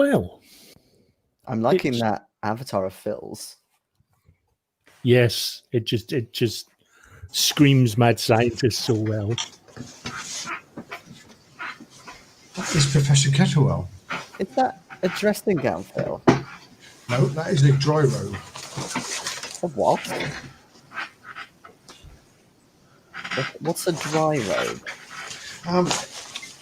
Well, I'm liking It's- that avatar of Phil's. yes, it just screams mad scientist so well. It's Professor Kettlewell. Is that a dressing gown, Phil? No, that is a dry robe. A what? What's a dry robe?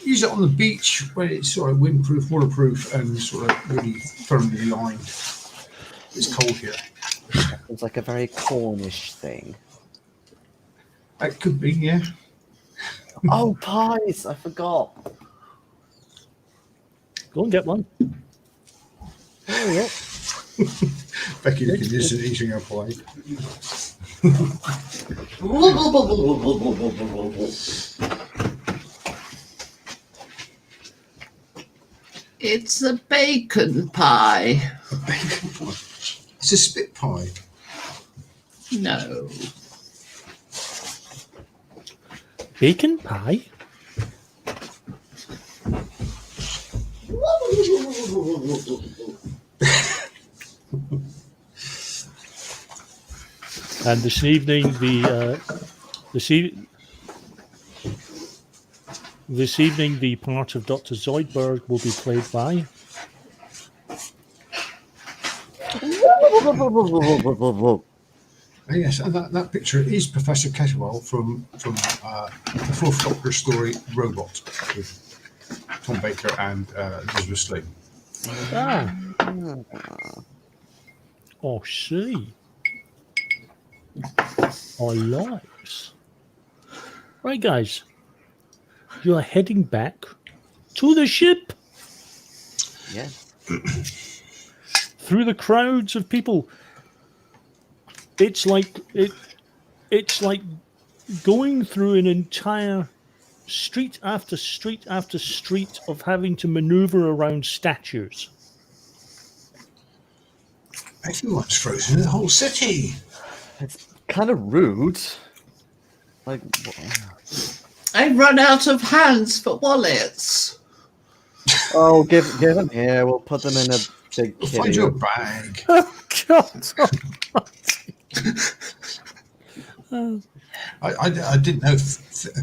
Use it on the beach when it's sort of windproof, waterproof, and sort of really firmly lined. It's cold here. It's like a very Cornish thing. It could be, yeah. Oh, pies! I forgot. Go and get one. Oh, yeah. Becky looking isn't eating her pie. It's a bacon pie. A bacon pie. It's a spit pie. No. Bacon pie? And this evening, this evening, the part of Dr. Zoidberg will be played by. Yes, and that picture is Professor Kettlewell from the Fourth Doctor story Robot with Tom Baker and Elizabeth Sling. Ah. Oh, see. I likes. Right, guys. You are heading back to the ship Yeah. through the crowds of people. It's like going through an entire street after street after street of having to maneuver around statues. Everyone's frozen in the whole city. It's kind of rude. Like, I run out of hands for wallets. oh, give them here. We'll put them in a big We'll kitty. find your bag. Oh, God. I didn't know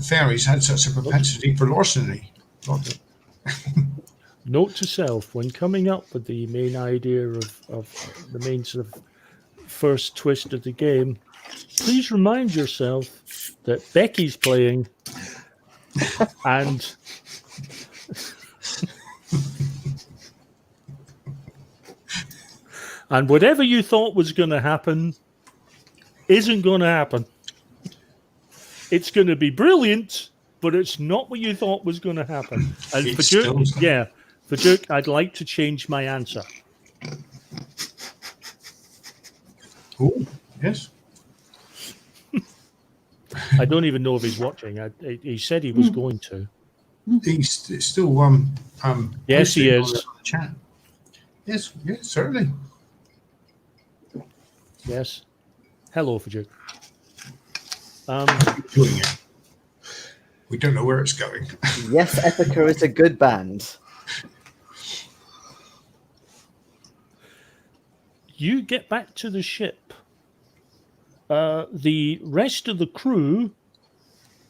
fairies had such a propensity for larceny. Note to self, when coming up with the main idea of the main sort of first twist of the game, please remind yourself that Becky's playing and and whatever you thought was going to happen isn't going to happen. It's going to be brilliant, but it's not what you thought was going to happen. And It's for still- Duke, yeah, for Duke, I'd like to change my answer. Oh, yes. I don't even know if he's watching. He said he was going to. He's still Yes, he posting is. on the chat. Yes, certainly. Yes. Hello, Fajuk. Doing it. We don't know where it's going. Yes, Ethica is a good band. You get back to the ship. The rest of the crew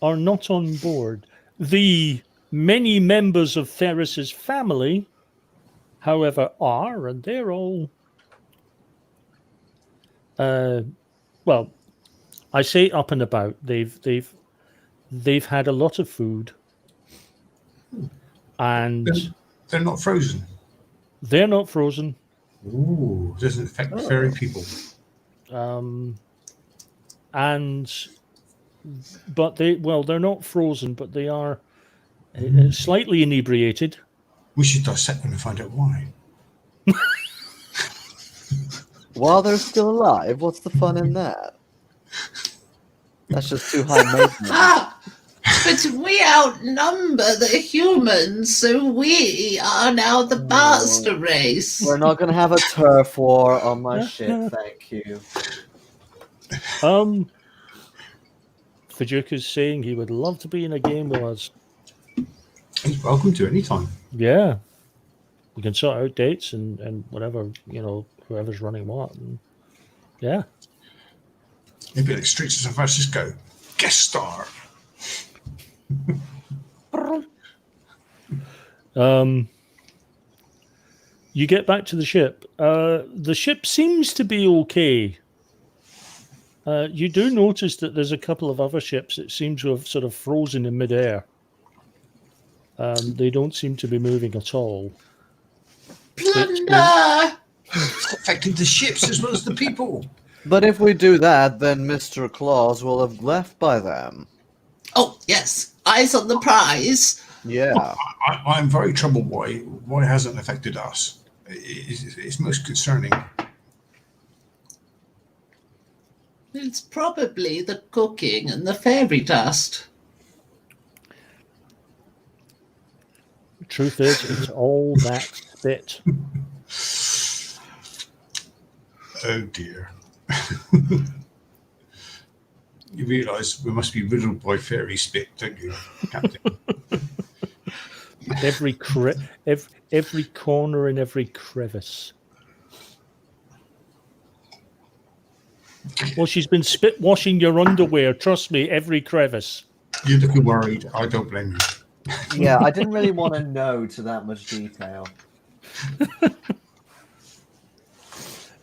are not on board. The many members of Theris's family, however, are, and they're all. Well, I say up and about. They've had a lot of food, and They're not frozen. they're not frozen. Ooh, doesn't affect fairy people. But they're not frozen, but they are slightly inebriated. We should dissect them and find out why. While they're still alive, what's the fun in that? That's just too high maintenance. Ah! But we outnumber the humans, so we are now the master race. We're not going to have a turf war on my ship, thank you. Fajuk is saying he would love to be in a game with us. He's welcome to any time. Yeah. we can sort out dates and whatever, whoever's running what. And yeah. Maybe like straight to San Francisco. Guest star. You get back to the ship. The ship seems to be okay. You do notice that there's a couple of other ships that seem to have sort of frozen in midair. They don't seem to be moving at all. Plunder! It's affecting the ships as well as the people. But if we do that, then Mr. Claus will have left by then. Oh, yes. Eyes on the prize. Yeah. I'm very troubled why it hasn't affected us. It's most concerning. It's probably the cooking and the fairy dust. The truth is, it's all that spit. Oh dear. You realise we must be riddled by fairy spit, don't you, Captain? Every corner and every crevice. Well, she's been spit washing your underwear. Trust me, every crevice. You're looking worried. I don't blame you. Yeah, I didn't really want to know to that much detail.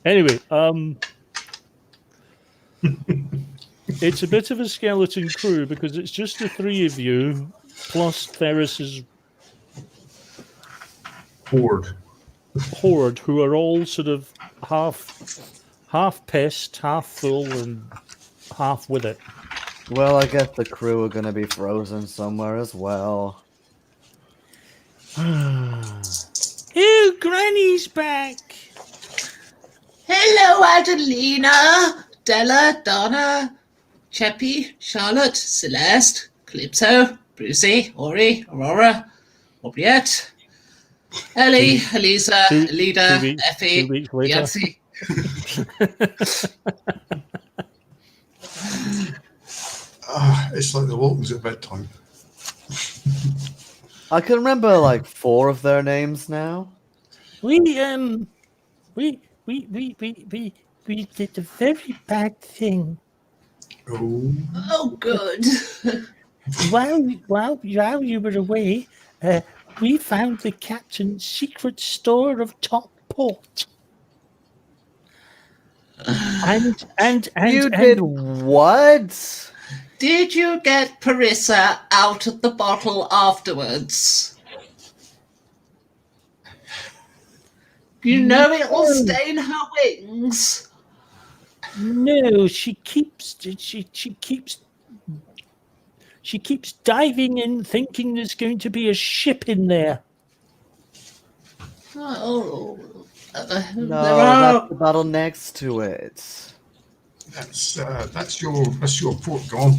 Anyway, it's a bit of a skeleton crew because it's just the three of you plus Ferris's horde, who are all sort of half pissed, half full, and half with it. Well, I guess the crew are going to be frozen somewhere as well. Oh, Granny's back. Hello, Adelina, Della, Donna, Cheppy, Charlotte, Celeste, Calypso, Brucey, Ori, Aurora, Aubriette, Ellie, Elisa, Elida, Effie, 2 weeks later. Yancy. It's like the Waltons at bedtime. I can remember like 4 of their names now. We did a very bad thing. Oh. Oh, good. While you were away, we found the captain's secret store of top port. And You did what? Did you get Parissa out of the bottle afterwards? You know it will stain her wings. No, she keeps diving in, thinking there's going to be a ship in there. Oh, No, there are. that's the bottle next to it. That's your port gone.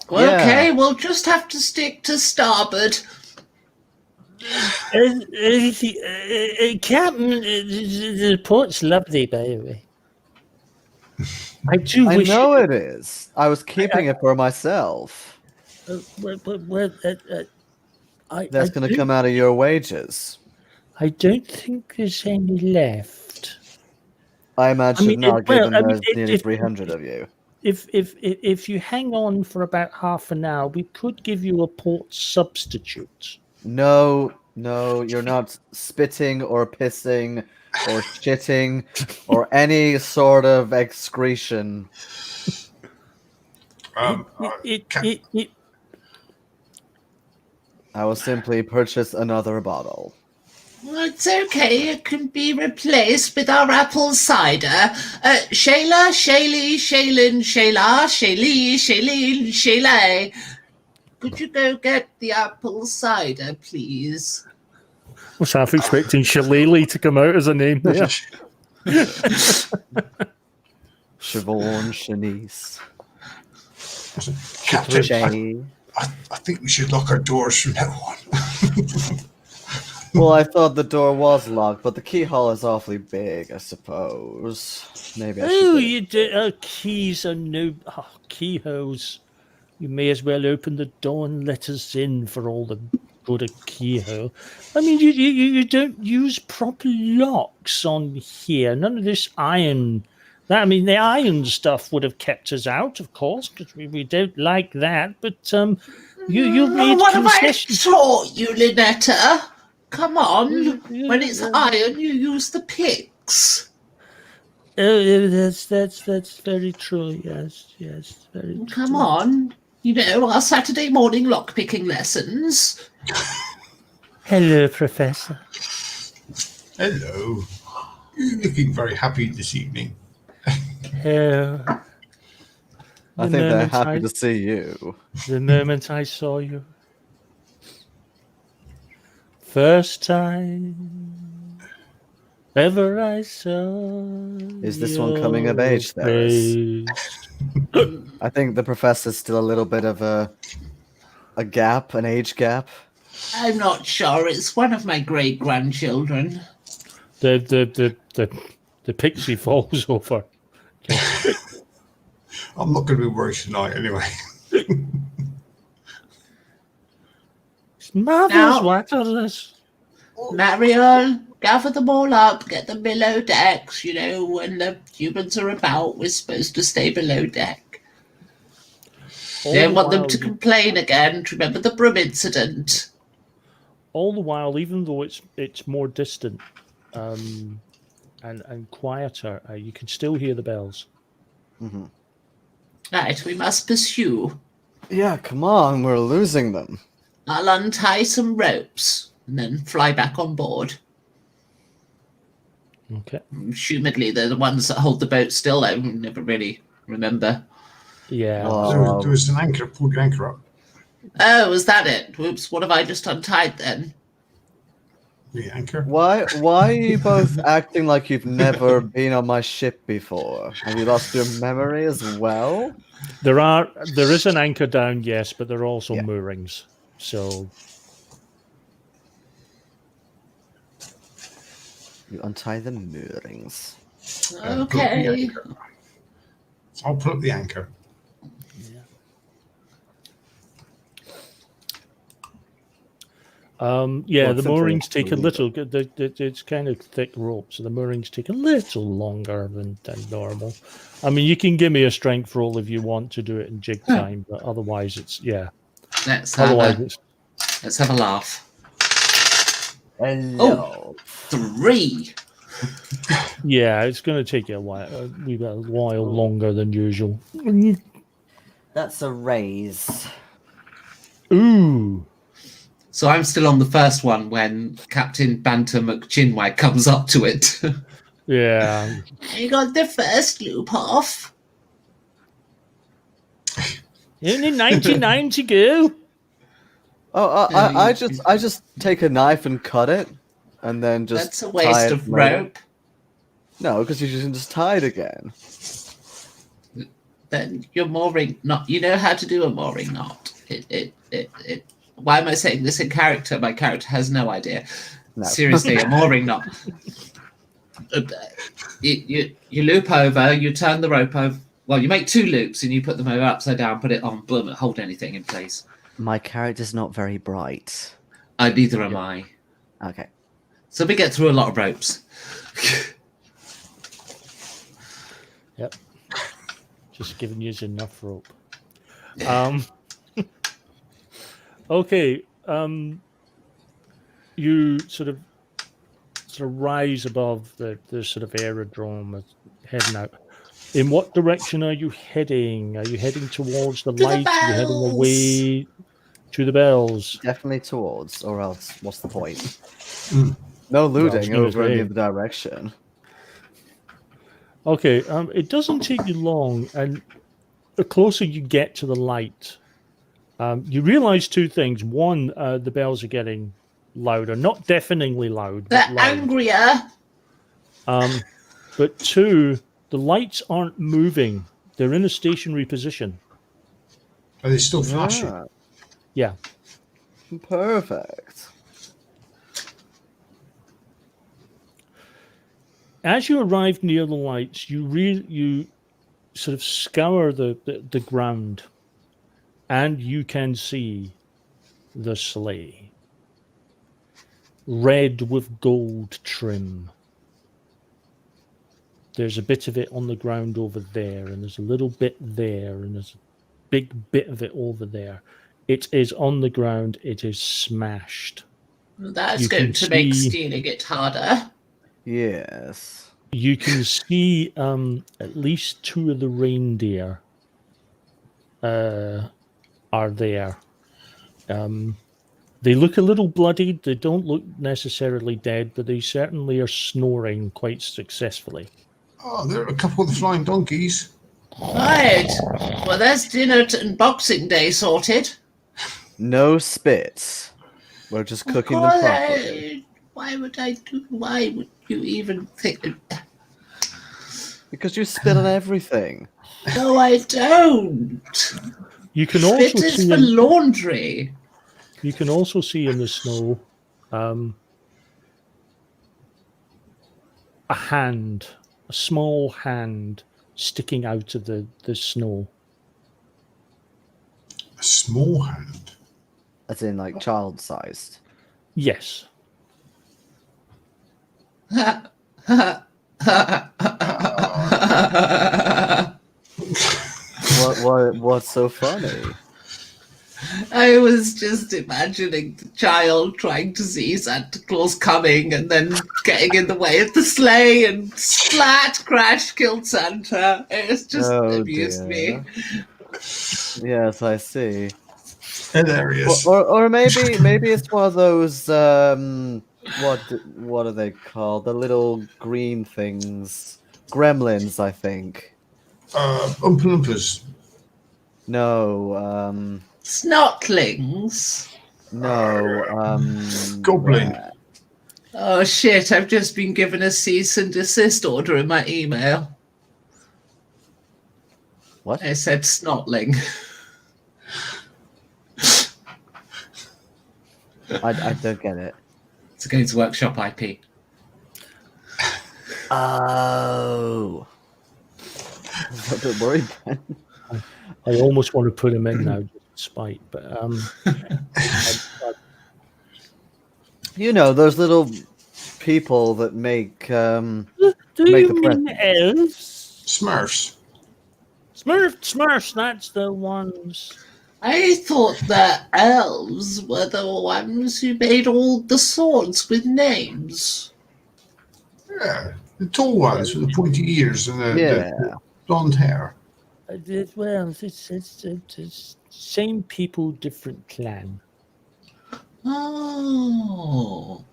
Well, Yeah. okay, we'll just have to stick to starboard. Captain, the port's lovely, by the way. I do I wish. know it is. I was keeping it for myself. That's going to come out of your wages. I don't think there's any left. I imagine not, given there's nearly if 300 of you. If you hang on for about half an hour, we could give you a port substitute. No, you're not spitting or pissing or shitting or any sort of excretion. It- I will simply purchase another bottle. It's okay, it can be replaced with our apple cider. Shayla, Shaylee, Shaylin, Shayla, Shaylee, Shaylene, Shaylay. Could you go get the apple cider, please? I was half expecting Shillelagh to come out as a name there. Siobhan, Shanice, Captain, Shay. I think we should lock our doors from now on. Well, I thought the door was locked, but the keyhole is awfully big, I suppose. Maybe I should. Oh, do it. you did. Keys are no keyholes. You may as well open the door and let us in for all the go to keyhole. I mean, you don't use proper locks on here. None of this iron. I mean, the iron stuff would have kept us out, of course, because we don't like that. But you've made What have I concessions. taught you, Lynetta? Come on. Yeah, When it's iron, you use the picks. Oh, that's very true. Yes, very true. Come on. You know, our Saturday morning lockpicking lessons. Hello, Professor. Hello. You're looking very happy this evening. Hello. I think they're happy to see you. The moment I saw you. First time ever I saw. Is this one coming of age, Theris? I think the professor's still a little bit of a gap, an age gap. I'm not sure. It's one of my great-grandchildren. The pixie falls over. I'm not going to be worried tonight anyway. It's marvelous Now- waterless. Mariel, gather them all up, get them below decks. You know, when the humans are about, we're supposed to stay below deck. Don't want them to complain again. Remember the broom incident? All the while, even though it's more distant and quieter, you can still hear the bells. Mm-hmm. Right, we must pursue. Yeah, come on, we're losing them. I'll untie some ropes and then fly back on board. Okay. Assumedly, they're the ones that hold the boat still. I never really remember. Yeah. Well, There was an anchor, pulled the anchor up. Oh, was that it? Whoops, what have I just untied then? The anchor. why are you both acting like you've never been on my ship before? Have you lost your memory as well? There is an anchor down, yes, but there are also Yeah. moorings. So You untie the moorings. Pull up the Okay. anchor. I'll pull up the anchor. yeah, Well, the since moorings they take a leave little. It's kind of thick rope, so the moorings take a little longer than normal. I mean, you can give me a strength roll if you want to do it in jig time, but otherwise, it's Let's have, Otherwise, let's have a laugh. Hello. 3. it's going to take you a while longer than usual. That's a raise. Ooh. So I'm still on the first one when Captain Banter McChinwag comes up to it. Yeah. You got the first loop off. Only 99 to go. Oh, I just take a knife and cut it, and then just. That's a tie waste it of later. rope. No, because you can just tie it again. Then your mooring knot. You know how to do a mooring knot. Why am I saying this in character? My character has no idea. No. Seriously, a mooring knot. You loop over, you turn the rope over. Well, you make 2 loops and you put them over upside down, put it on, boom, hold anything in place. My character's not very bright. Neither am I. Okay. So we get through a lot of ropes. Yep. Just giving you enough rope. Okay. You sort of rise above the sort of aerodrome, heading out. In what direction are you heading? Are you heading towards the light? Are you heading away to the bells? Definitely towards, or else what's the point? Mm. No looting Well, over in the hey. other direction. Okay. It doesn't take you long, and the closer you get to the light, you realize 2 things. One, the bells are getting louder, not deafeningly loud, They're but loud. angrier. But 2, the lights aren't moving; they're in a stationary position. Are they still flashing? Ah, Yeah. perfect. As you arrive near the lights, you sort of scour the ground, and you can see the sleigh. red with gold trim. There's a bit of it on the ground over there, and there's a little bit there, and there's a big bit of it over there. It is on the ground. It is smashed. That's You going can to make see- stealing it harder. Yes. You can see at least 2 of the reindeer are there. They look a little bloodied. They don't look necessarily dead, but they certainly are snoring quite successfully. Oh, there are a couple of the flying donkeys. Right. Well, there's dinner and Boxing Day sorted. No spits. We're just cooking them properly. Why would you even think? Because you spit on everything. No, I don't. You can Spit also is see for laundry. you can also see in the snow a hand, a small hand sticking out of the snow. A small hand. As in, like, child-sized. Yes. What's so funny? I was just imagining the child trying to see Santa Claus coming and then getting in the way of the sleigh and splat, crash, killed Santa. It's just amused me. Yes, I see. Hilarious. Or maybe it's one of those what are they called? The little green things, gremlins, I think. Oompa Loompas. No, Snotlings. Goblin. Oh shit, I've just been given a cease and desist order in my email. What? I said snotling. I don't get it. It's a Games Workshop IP. Oh. I was a bit worried then. I almost want to put him in now, just to spite, but You know, those little people that make do Make you the mean elves? Smurfs. Smurfs, that's the ones. I thought that elves were the ones who made all the swords with names. Yeah. The tall ones with the pointy ears and the blonde hair. Well, it's same people, different clan. Oh.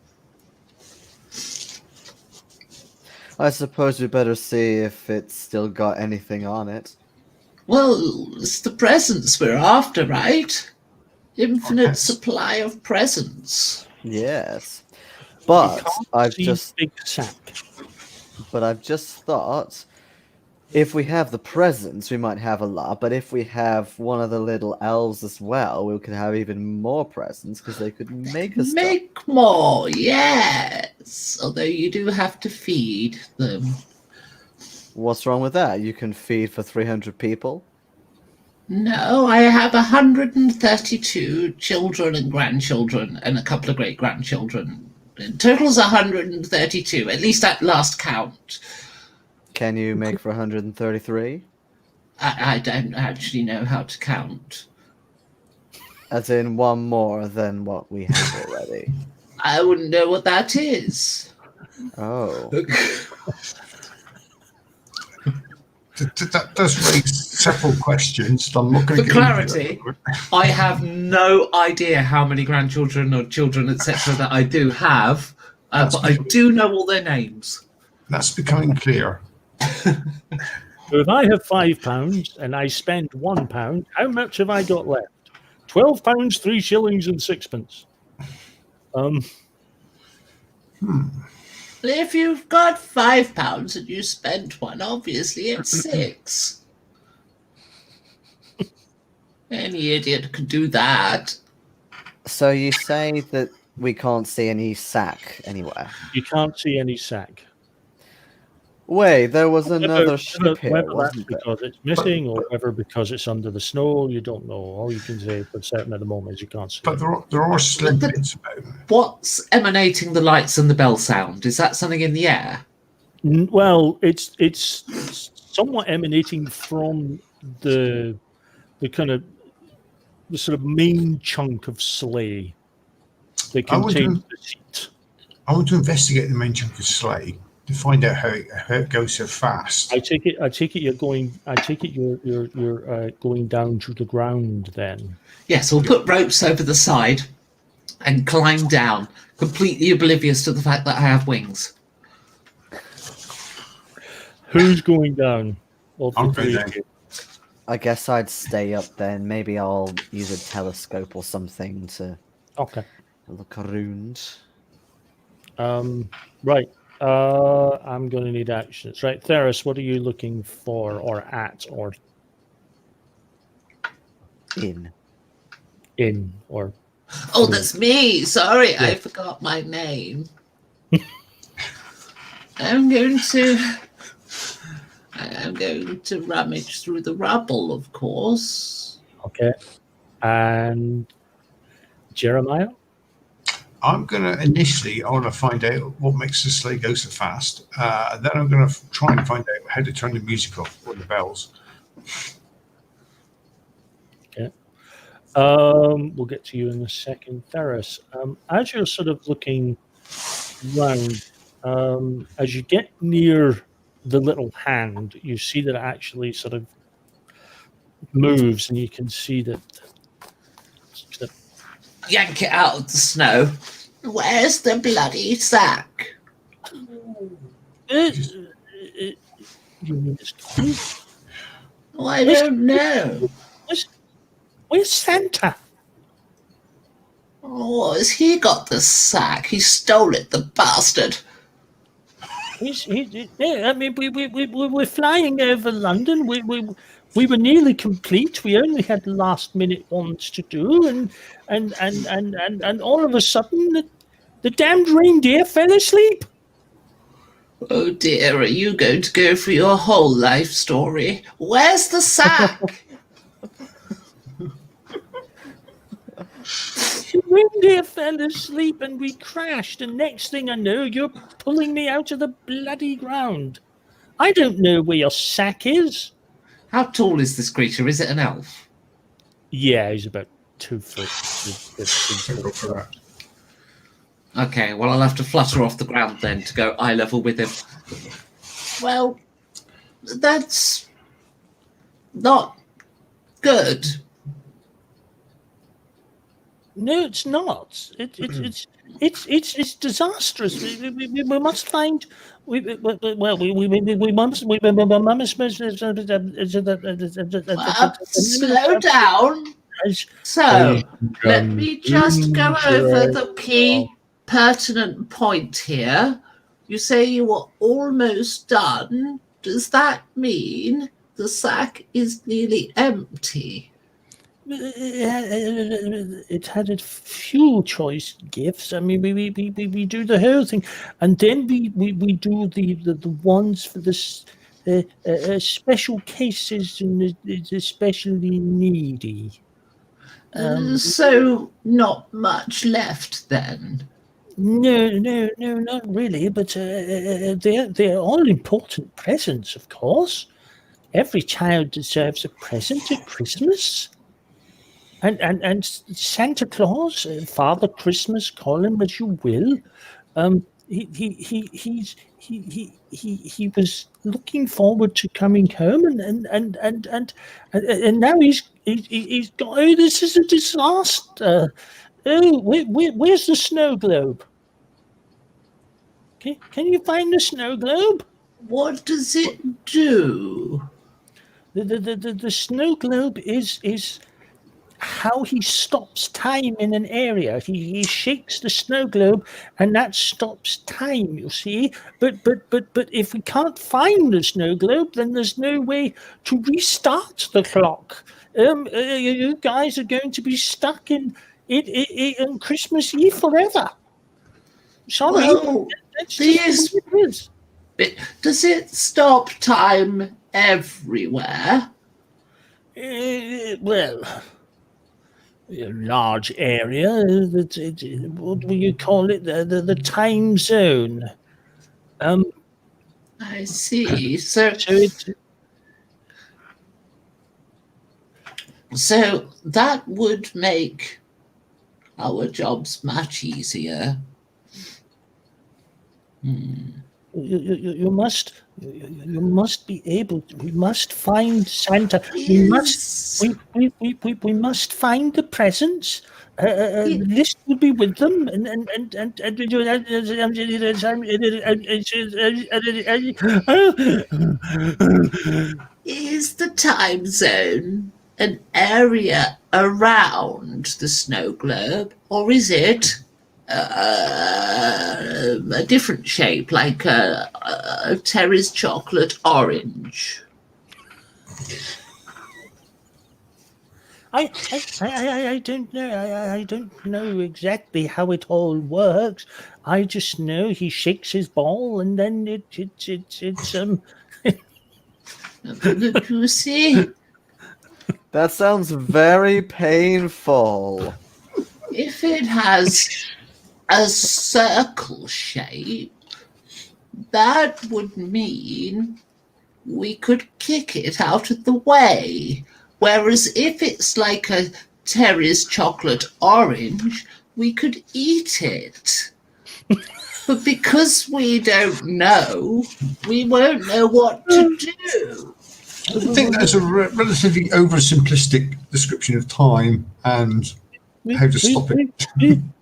I suppose we better see if it's still got anything on it. Well, it's the presents we're after, right? Infinite Okay. supply of presents. Yes. But I've See just big sack. thought if we have the presents, we might have a lot. But if we have one of the little elves as well, we could have even more presents because they could make us stuff. Make more, yes. Although you do have to feed them. What's wrong with that? You can feed for 300 people. No, I have 132 children and grandchildren and a couple of great grandchildren. In total's 132, at least at last count. Can you make for 133? I don't actually know how to count. As in one more than what we have already. I wouldn't know what that is. Oh. That does raise several questions. So I'm not going For to clarity, I have no idea how many grandchildren or children, etc., that I do have, but I do know all their names. That's becoming clear. So if I have £5 and I spend £1, how much have I got left? £12, 3 shillings and sixpence. If you've got £5 and you spend one, obviously it's 6. Any idiot could do that. So you say that we can't see any sack anywhere. You can't see any sack. Wait, there was another ship here, Whether that's wasn't there? because it's missing or whether because it's under the snow, you don't know. All you can say for certain at the moment is you can't see But it. there are slim But- bits about it. What's emanating the lights and the bell sound? Is that something in the air? Well, it's somewhat emanating from the kind of the sort of main chunk of sleigh that I would contains do- the seat. I want to investigate the main chunk of sleigh to find out how it goes so fast. I take it you're going. I take it you're going down to the ground then. Yes, we'll put ropes over the side and climb down, completely oblivious to the fact that I have wings. Who's going down? Of the I'm three going of you? I guess I'd stay up then. Maybe I'll use a telescope or something to Okay. look around. Right. I'm going to need actions. Right, Theris, what are you looking for or at or In. in or? Oh, that's me. Sorry, I Yeah. forgot my name. I'm going to rummage through the rubble, of course. Okay. And Jeremiah? I'm going to initially, I want to find out what makes the sleigh go so fast. Then I'm going to try and find out how to turn the music off or the bells. We'll get to you in a second. Theris, as you're sort of looking round, as you get near the little hand, you see that it actually sort of moves, and you can see that Yank it out of the snow. Where's the bloody sack? you mean it's Oh, I don't know. where's Santa? Oh, has he got the sack? He stole it, the bastard. Yeah, I mean, we're flying over London. We were nearly complete. We only had last minute ones to do, and all of a sudden, the damned reindeer fell asleep. Oh dear, are you going to go for your whole life story? Where's the sack? The reindeer fell asleep, and we crashed. And next thing I know, you're pulling me out of the bloody ground. I don't know where your sack is. How tall is this creature? Is it an elf? Yeah, he's about 2 foot. So go for that. Okay, well, I'll have to flutter off the ground then to go eye level with him. Well, that's not good. No, it's not. It's disastrous. We must find. We must. Slow down. So, let me just go over the key pertinent point here. You say you were almost done. Does that mean the sack is nearly empty? It had a few choice gifts. I mean, we do the whole thing, and then we do the ones for this special cases and the especially needy. So, not much left then. No, not really. But they're all important presents, of course. Every child deserves a present at Christmas. And Santa Claus, Father Christmas, call him as you will. He was looking forward to coming home, and now he's got. Oh, this is a disaster. Oh, where's the snow globe? Can you find the snow globe? What does it do? The snow globe is how he stops time in an area. He shakes the snow globe, and that stops time. You see, but if we can't find the snow globe, then there's no way to restart the clock. You guys are going to be stuck in Christmas Eve forever. Sorry, Well, that's these just what it is. Does it stop time everywhere? Well, a large area. What will you call it? The time zone. I see. So that would make our jobs much easier. You must be able to, we must find Santa. We must find the presents. The list will be with them, Is the time zone an area around the snow globe, or is it a different shape, like a Terry's chocolate orange? I don't know. I don't know exactly how it all works. I just know he shakes his ball, and then it's You see, That sounds very painful. if it has a circle shape, that would mean we could kick it out of the way. Whereas if it's like a Terry's chocolate orange, we could eat it. But because we don't know, we won't know what to do. I think that's a relatively oversimplistic description of time and how to stop it.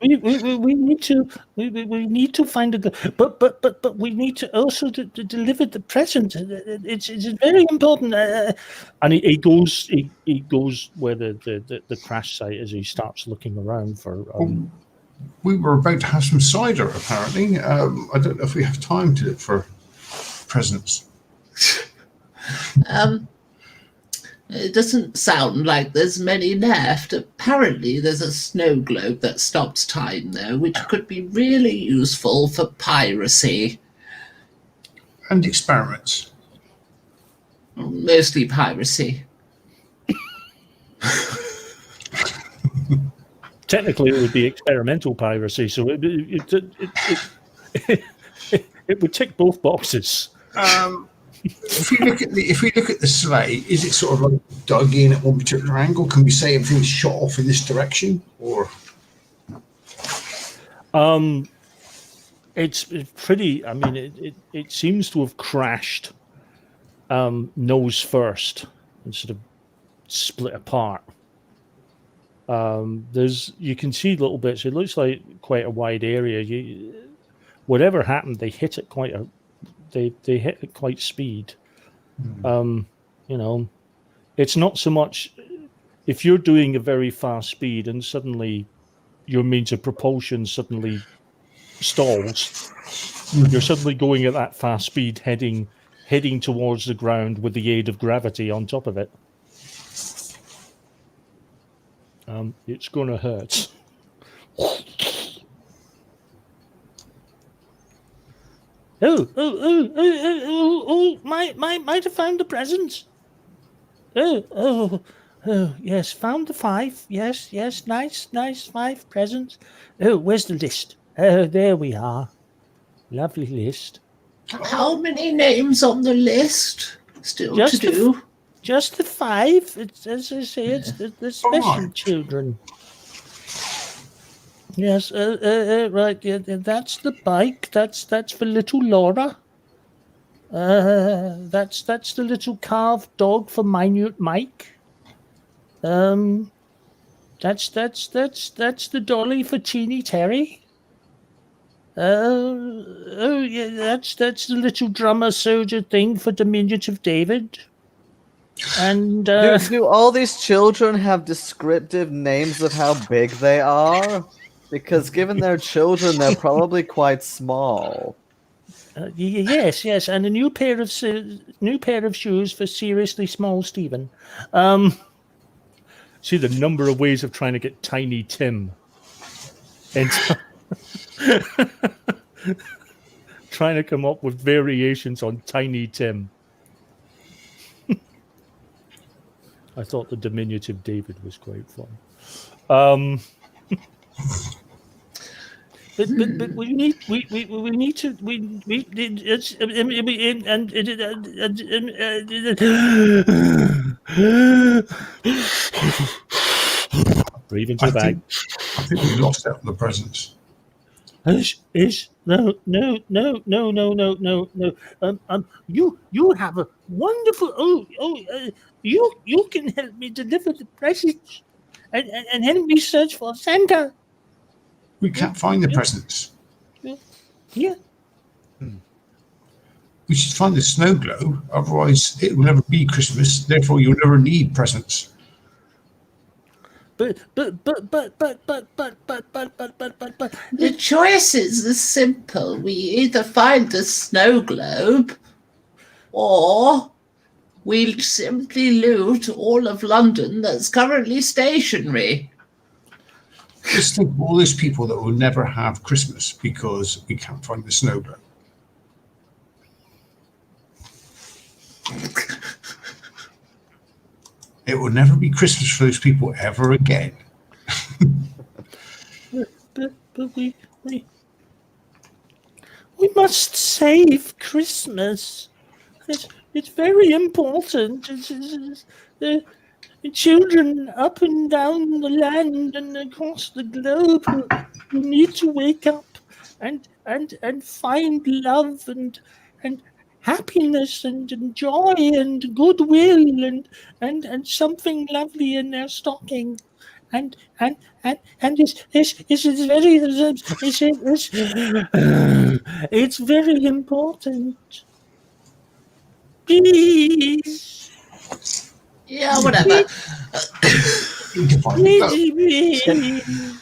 We need to find it, but we need to also to deliver the present. It's very important. And he goes where the crash site is. He starts looking around for. We were about to have some cider, apparently. I don't know if we have time to look for presents. It doesn't sound like there's many left. Apparently, there's a snow globe that stops time, though, which could be really useful for piracy. And experiments. Mostly piracy. Technically, it would be experimental piracy, so it would tick both boxes. If we look at the sleigh, is it sort of like dug in at one particular angle? Can we say everything's shot off in this direction, or? It's pretty. I mean, it seems to have crashed nose first and sort of split apart. You can see little bits. It looks like quite a wide area. Whatever happened, they hit it they hit at quite speed. It's not so much if you're doing a very fast speed and suddenly your means of propulsion suddenly stalls. You're suddenly going at that fast speed, heading towards the ground with the aid of gravity on top of it. It's going to hurt. Might have found the presents. Oh, yes, found the 5. Yes, nice 5 presents. Oh, where's the list? Oh, there we are. Lovely list. How many names on the list still to do? Just the 5. It's, as I say, it's the special children. Yes, right. Yeah, that's the bike. That's for little Laura. That's the little carved dog for minute Mike. That's the dolly for teeny Terry. Yeah, that's the little drummer soldier thing for diminutive David. And do all these children have descriptive names of how big they are? Because given they're children, they're probably quite small. Yes, and a new pair of shoes for seriously small Stephen. See the number of ways of trying to get Tiny Tim. And trying to come up with variations on Tiny Tim. I thought the diminutive David was quite fun. But we need to breathe into the bag. I think we lost out on the presents. No. You have a wonderful. You can help me deliver the presents, and help me search for Santa. We can't find the presents. Yeah. We should find the snow globe, otherwise it will never be Christmas. Therefore, you'll never need presents. But. The choices are simple. We either find the snow globe, or we'll simply loot all of London that's currently stationary. Just think of all those people that will never have Christmas because we can't find the snow globe. It will never be Christmas for those people ever again. But we must save Christmas. It's very important. The children up and down the land and across the globe who need to wake up and find love and happiness and joy and goodwill and something lovely in their stocking. And it's very important. Please. Yeah, whatever.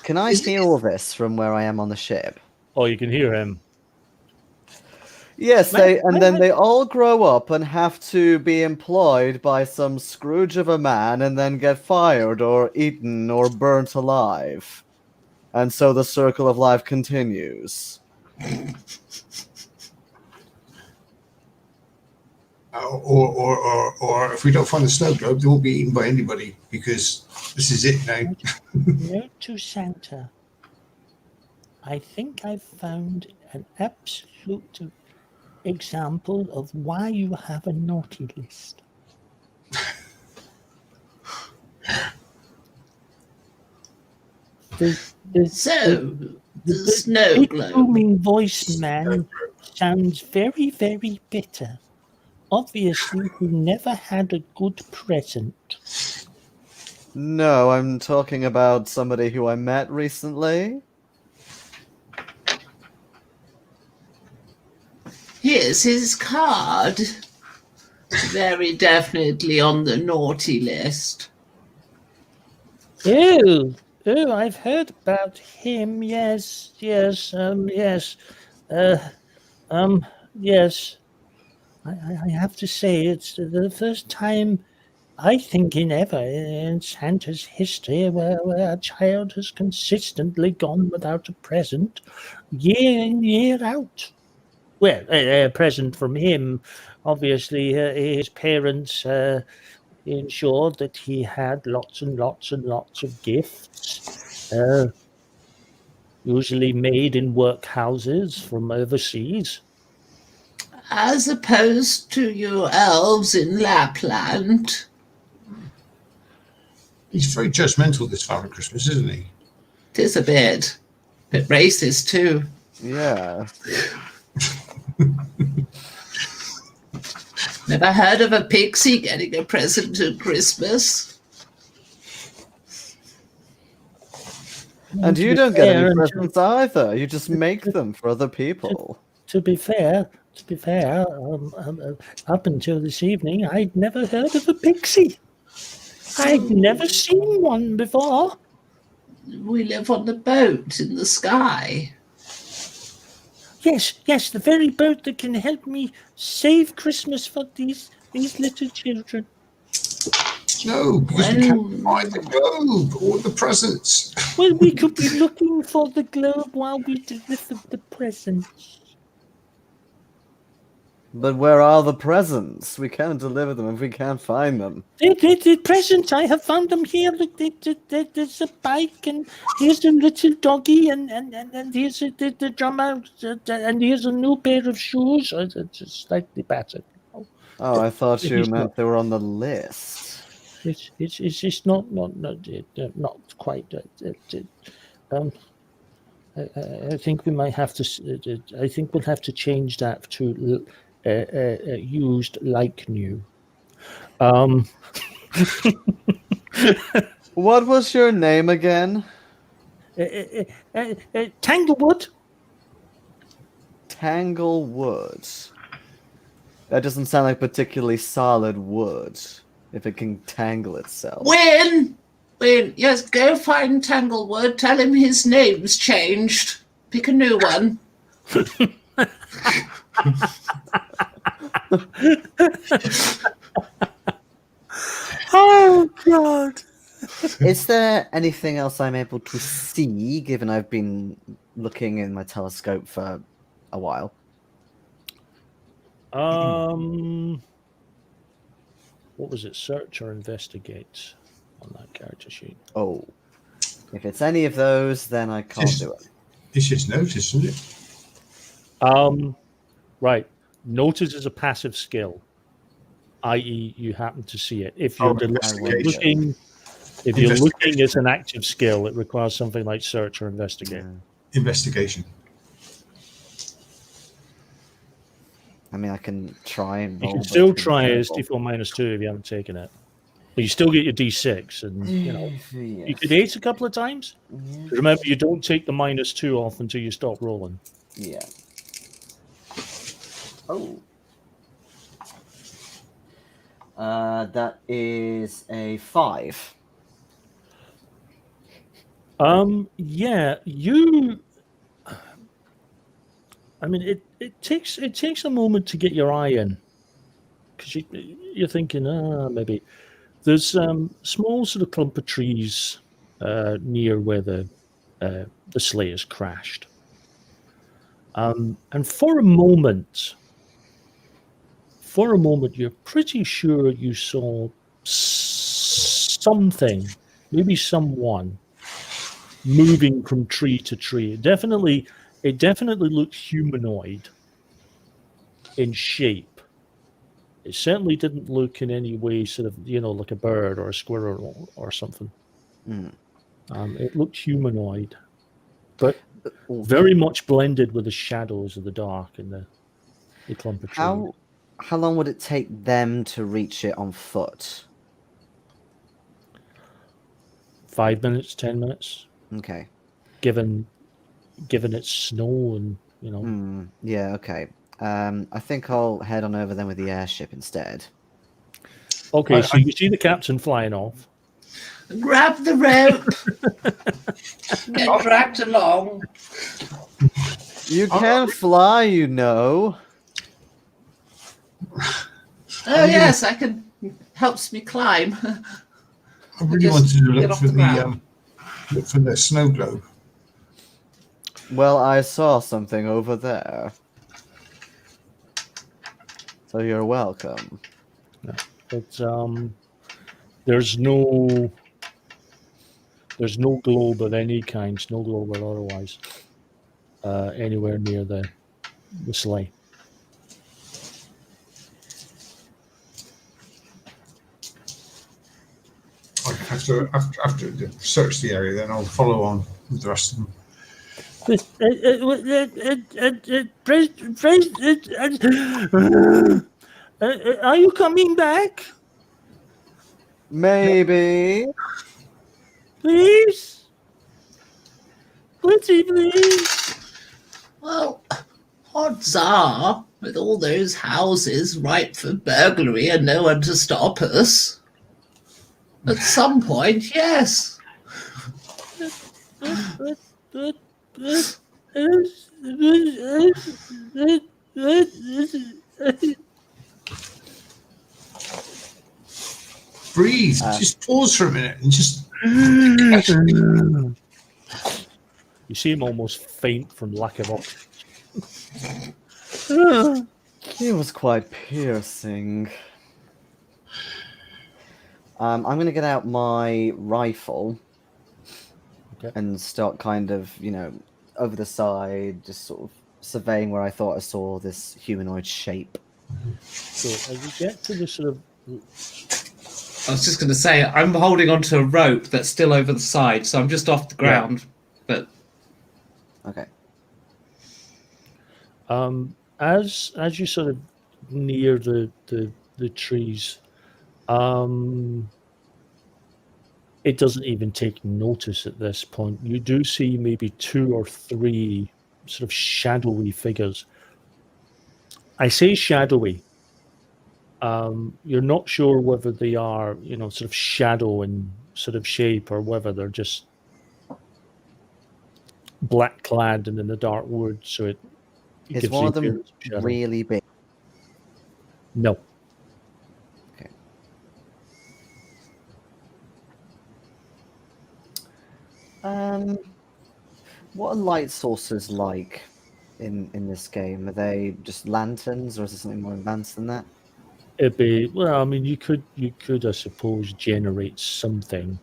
Can I hear all this from where I am on the ship? Oh, you can hear him. Yes, then they all grow up and have to be employed by some Scrooge of a man and then get fired or eaten or burnt alive. And so the circle of life continues. Or if we don't find the snow globe, they won't be eaten by anybody because this is it now. Note to Santa. I think I've found an absolute example of why you have a naughty list. The snow globe. booming voice man sounds very, very bitter. Obviously, he never had a good present. No, I'm talking about somebody who I met recently. Here's his card. Very definitely on the naughty list. Oh, I've heard about him. Yes. Yes. I have to say, it's the first time, I think, in Santa's history where a child has consistently gone without a present year in, year out. Well, a present from him. Obviously, his parents ensured that he had lots and lots and lots of gifts, usually made in workhouses from overseas. As opposed to you elves in Lapland. He's very judgmental this Father Christmas, isn't he? Tis a bit racist too. Yeah. Never heard of a pixie getting a present at Christmas. And you don't get any presents either. You just make them for other people. To be fair, up until this evening, I'd never heard of a pixie. I'd never seen one before. We live on the boat in the sky. Yes, the very boat that can help me save Christmas for these little children. No, because we can't find the globe or the presents. Well, we could be looking for the globe while we deliver the presents. But where are the presents? We can't deliver them if we can't find them. The presents, I have found them here. Look, there's a bike, and here's a little doggy, and here's the drummer, and here's a new pair of shoes. It's slightly battered. Oh, I thought you He's meant not. they were on the list. It's not quite. I think we might have to. I think we'll have to change that to used like new. What was your name again? Tanglewood. Tanglewood. That doesn't sound like particularly solid wood, if it can tangle itself. Win, yes, go find Tanglewood. Tell him his name's changed. Pick a new one. Oh God! Is there anything else I'm able to see, given I've been looking in my telescope for a while? What was it? Search or investigate on that character sheet? Oh. If it's any of those, then I can't do it. It's just notice, isn't it? Right. Notice is a passive skill, i.e., you happen to see it. If you're investigation. if you're looking as an active skill, it requires something like search or investigate. Investigation. I mean, I can try and You roll. can but still it's try as terrible. D4-2 if you haven't taken it. But you still get your D6, and you could 8 a couple of times. Yes. Remember, you don't take the -2 off until you stop rolling. Yeah. Oh. That is a 5. Yeah, you. I mean, it takes a moment to get your eye in, because you're thinking, maybe there's small sort of clump of trees near where the sleigh has crashed, and for a moment, you're pretty sure you saw something, maybe someone, moving from tree to tree. It definitely looked humanoid in shape. It certainly didn't look in any way sort of, like a bird or a squirrel or something. It looked humanoid, but very much blended with the shadows of the dark and the clump of trees. How long would it take them to reach it on foot? 5 minutes, 10 minutes, Okay. given it's snow and Yeah, okay. I think I'll head on over then with the airship instead. Okay, so you see the captain flying off. Grab the rope. Get dragged along. You can fly, you know. Oh yes, I can. Helps me climb. I really Just wanted to get look off for the ground. look for the snow globe. Well, I saw something over there. So you're welcome. But there's no globe of any kind, snow globe or otherwise, anywhere near the sleigh. After search the area, then I'll follow on with the rest of them. Are you coming back? Maybe. Please? Pretty please? Well, odds are, with all those houses ripe for burglary and no one to stop us, at some point, yes. Breathe. Just pause for a minute and just. You see him almost faint from lack of oxygen. It was quite piercing. I'm going to get out my rifle Okay. and start kind of, over the side, just sort of surveying where I thought I saw this humanoid shape. So as you get to the sort of I was just going to say, I'm holding onto a rope that's still over the side, so I'm just off the ground. But Okay. as you sort of near the trees, it doesn't even take notice at this point. You do see maybe 2 or 3 sort of shadowy figures. I say shadowy. You're not sure whether they are, sort of shadow in sort of shape, or whether they're just black clad and in the dark wood. So it Is gives one the of them appearance of shadow. really big? No. Okay. What are light sources like in this game? Are they just lanterns, or is there something more advanced than that? It'd be, well, I mean, you could, I suppose, generate something.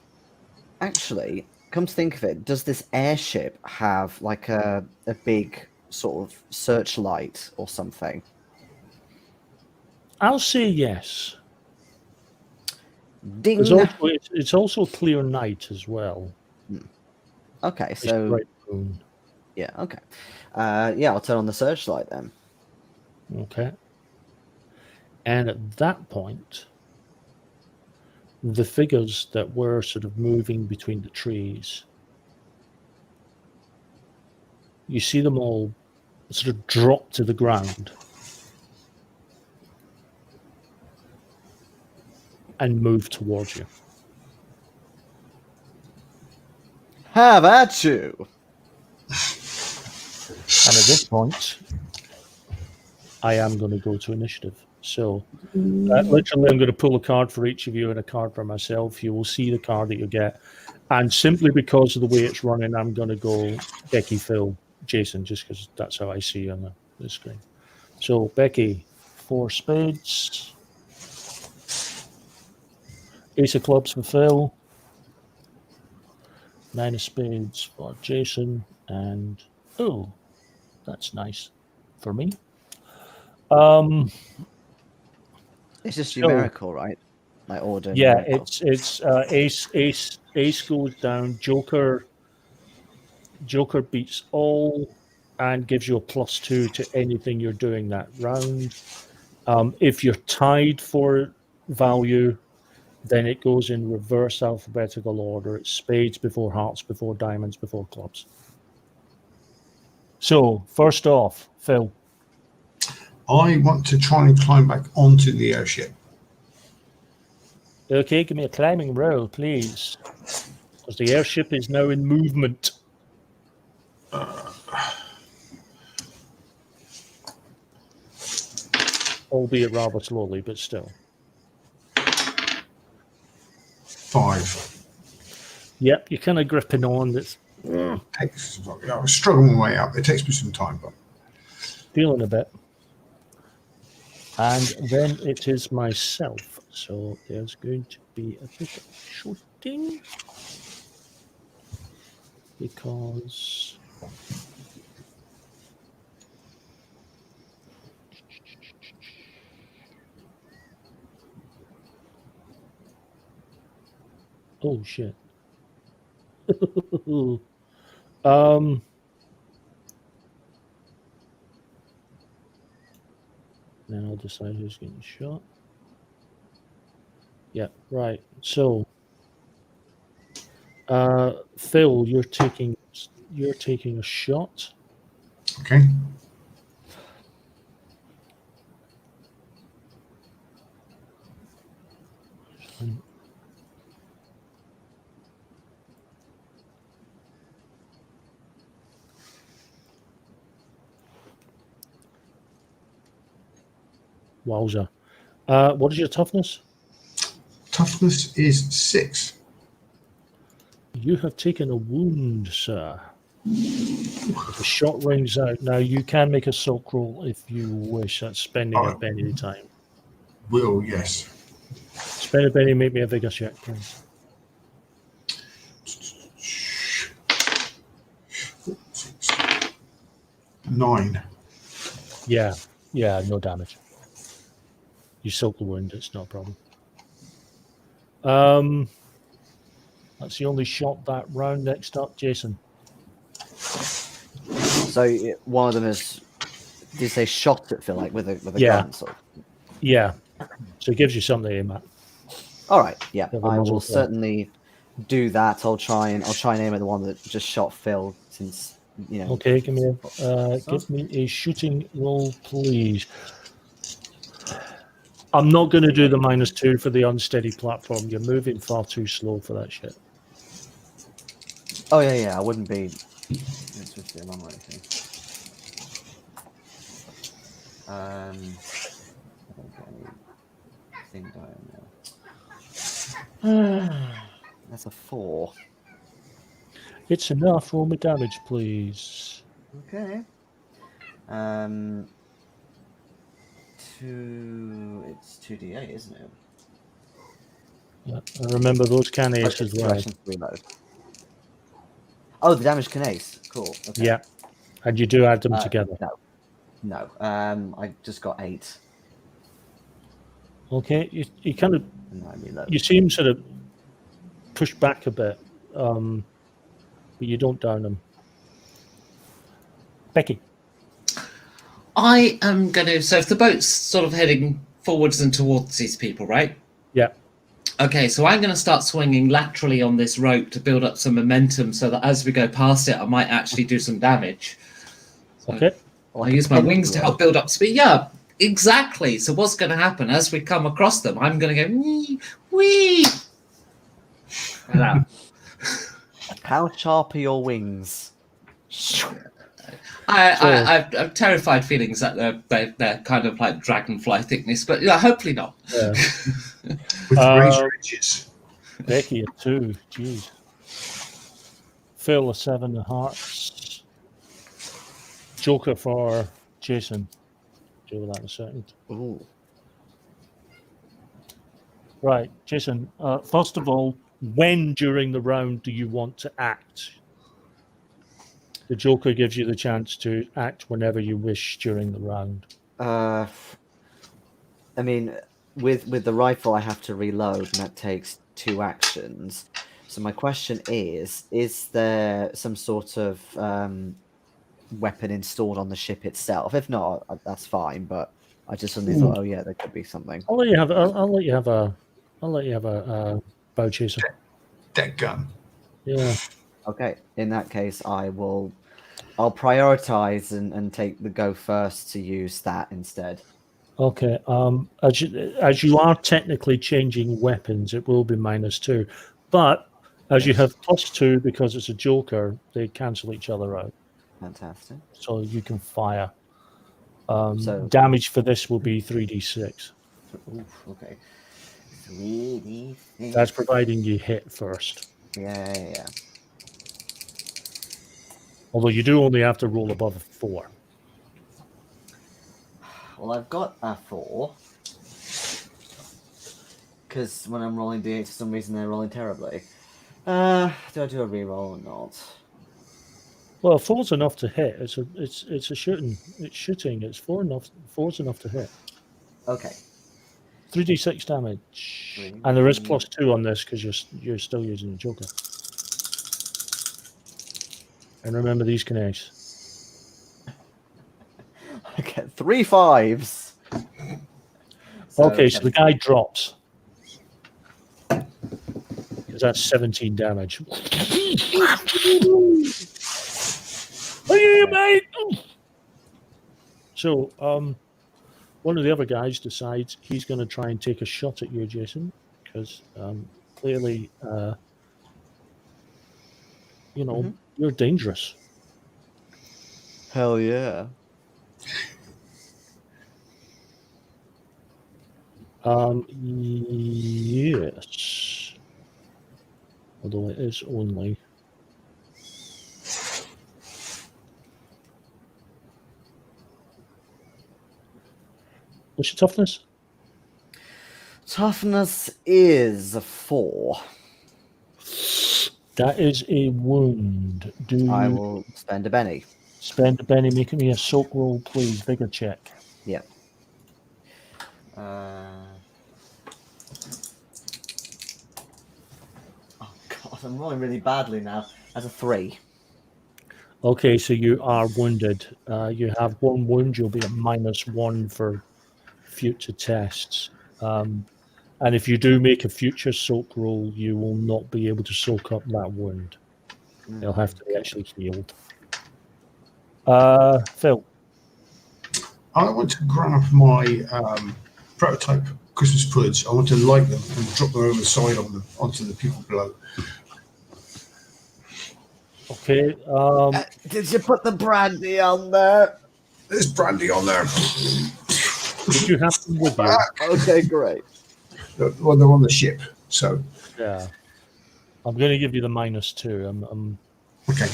Actually, come to think of it, does this airship have like a big sort of searchlight or something? I'll say yes. Ding. It's also clear night as well. Okay, It's so bright moon. yeah, okay. Yeah, I'll turn on the searchlight then. Okay. And at that point, the figures that were sort of moving between the trees, you see them all sort of drop to the ground and move towards you. Have at you! And at this point, I am going to go to initiative. So literally, I'm going to pull a card for each of you and a card for myself. You will see the card that you get. And simply because of the way it's running, I'm going to go Becky, Phil, Jason, just because that's how I see you on the screen. So, Becky, 4 spades. Ace of clubs for Phil. 9 of spades for Jason. And, oh, that's nice for me. It's just So- numerical, right? Like order. Yeah, numerical. it's ace goes down, Joker beats all and gives you a +2 to anything you're doing that round. If you're tied for value, then it goes in reverse alphabetical order. It's spades before hearts, before diamonds, before clubs. So, first off, Phil. I want to try and climb back onto the airship. Okay, give me a climbing roll, please. Because the airship is now in movement. Albeit rather slowly, but still. 5. Yep, you're kind of gripping on. That's I was struggling my way up. It takes me some time, but feeling a bit. And then it is myself. So there's going to be a bit of shooting. Because oh shit. Then I'll decide who's getting shot. Yeah, right. So Phil, you're taking a shot. okay. Wowza. What is your toughness? Toughness is 6. You have taken a wound, sir. The shot rings out. Now you can make a silk roll if you wish. That's spending a penny time. Will, yes. Spend a penny, make me a vigor check, please. 9. Yeah, no damage. You silk the wound, it's no problem. That's the only shot that round. Next up, Jason. So one of them is. Did you say shot it? Feel like with a Yeah. gun sort of? Yeah. So it gives you something to aim at. All right. Yeah, Have a I muzzle will flare. certainly do that. I'll try and aim at the one that just shot Phil, since Okay, give me a shooting roll, please. I'm not going to do the -2 for the unsteady platform. You're moving far too slow for that shit. Oh yeah. I wouldn't be. It's supposed to be a long anything. I think that's a 4. It's enough. Roll me damage, please. Okay. It's 2d8, isn't it? Yeah. And remember those can ace as well. Reload. Oh, the damage can ace. Cool. Okay. Yeah. And you do add them together. No. I just got 8. Okay. You kind of And I reload. you seem sort of pushed back a bit, but you don't down them. Becky. I am going to. So if the boat's sort of heading forwards and towards these people, right? Yeah. Okay, so I'm going to start swinging laterally on this rope to build up some momentum so that as we go past it, I might actually do some damage. So Okay. I use my wings to help build up speed. Yeah, exactly. So what's going to happen as we come across them? I'm going to go wee, wee. Like that. How sharp are your wings? I have terrified feelings that they're kind of like dragonfly thickness, but yeah, hopefully not. Yeah. With razor edges. Becky a 2. Jeez. Phil a 7 of hearts. Joker for Jason. Deal with that in a second. Ooh. Right, Jason. First of all, when during the round do you want to act? The Joker gives you the chance to act whenever you wish during the round. I mean, with the rifle, I have to reload, and that takes 2 actions. So my question is there some sort of weapon installed on the ship itself? If not, that's fine. But I just suddenly thought, oh yeah, there could be something. I'll let you have. I'll let you have a bow chaser. Deck gun. Yeah. Okay. In that case, I'll prioritize and take the go first to use that instead. Okay. As you are technically changing weapons, it will be -2, but as you have +2 because it's a Joker, they cancel each other out. Fantastic. So you can fire. So damage for this will be 3d6. Oof, okay. 3d6. That's providing you hit first. Yeah. Although you do only have to roll above a 4. Well, I've got a 4. Because when I'm rolling d8, for some reason they're rolling terribly. Do I do a reroll or not? Well, 4's enough to hit. It's a shooting. It's shooting. It's 4's enough to hit. Okay. 3d6 damage, and there is +2 on this because you're still using the Joker. And remember, these can ace. I get 3 5s. Okay, so the guy drops. Because that's 17 damage. Hey, mate! So, one of the other guys decides he's going to try and take a shot at you, Jason, because clearly, you're dangerous. Hell yeah. Yes. Although it is only What's your toughness? Toughness is 4. That is a wound. Do I you will spend a penny. spend a penny making me a soak roll, please? Vigor check. Yep. Oh god, I'm rolling really badly now. That's a 3. Okay, so you are wounded. You have 1 wound. You'll be at -1 for future tests. And if you do make a future soak roll, you will not be able to soak up that wound. It'll have to be actually healed. Phil. I want to grab my prototype Christmas puds. I want to light them and drop them over the side onto the people below. Okay. Did you put the brandy on there? There's brandy on there. Did you have them with you? Okay, great. Well, they're on the ship, so Yeah. I'm going to give you the -2. I'm okay.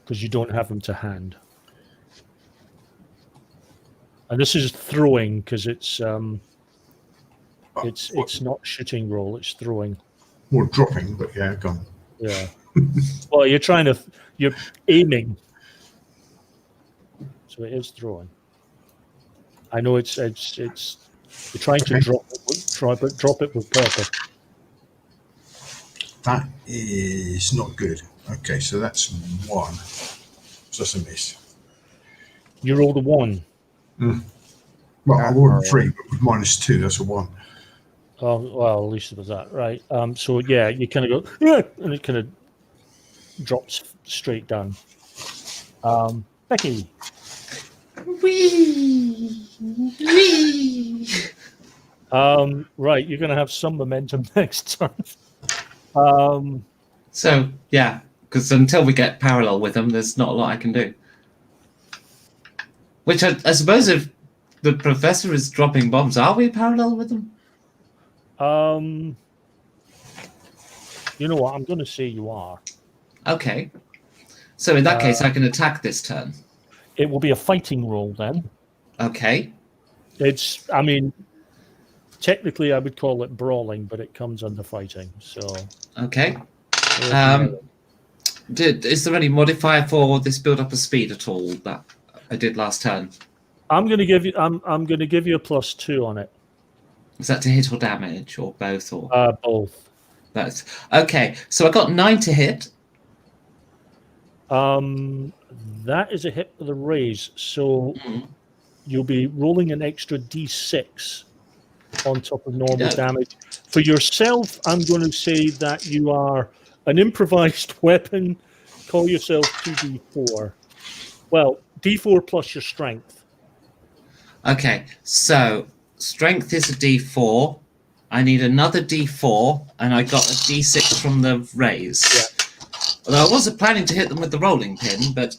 because you don't have them to hand. And this is throwing because it's not shooting roll, it's throwing. More dropping, but yeah, gone. Yeah. Well, you're aiming. So it is throwing. I know it's you're trying to drop it with purpose. That is not good. Okay, so that's 1. So that's a miss. You rolled a 1. Well, I rolled a 3, but with -2, that's a 1. Oh, well, at least it was that, right? So yeah, you kind of go, "Ah," and it kind of drops straight down. Becky. Wee! Wee! Right, you're going to have some momentum next turn. So, yeah, because until we get parallel with them, there's not a lot I can do. Which I suppose if the professor is dropping bombs, are we parallel with them? You know what? I'm going to say you are. Okay. So in that case, I can attack this turn. It will be a fighting roll then. Okay. I mean, technically I would call it brawling, but it comes under fighting. So. Okay. Is there any modifier for this build up of speed at all that I did last turn? I'm going to give you. I'm going to give you a +2 on it. Is that to hit or damage, or both? Or both. both. Okay. So I got 9 to hit. That is a hit with a raise. So you'll be rolling an extra D6 on top of normal damage. For yourself, I'm going to say that you are an improvised weapon. Call yourself 2d4. Well, d4 plus your strength. Okay, so strength is a d4. I need another d4, and I got a d6 from the raise. Yeah. Although I wasn't planning to hit them with the rolling pin, but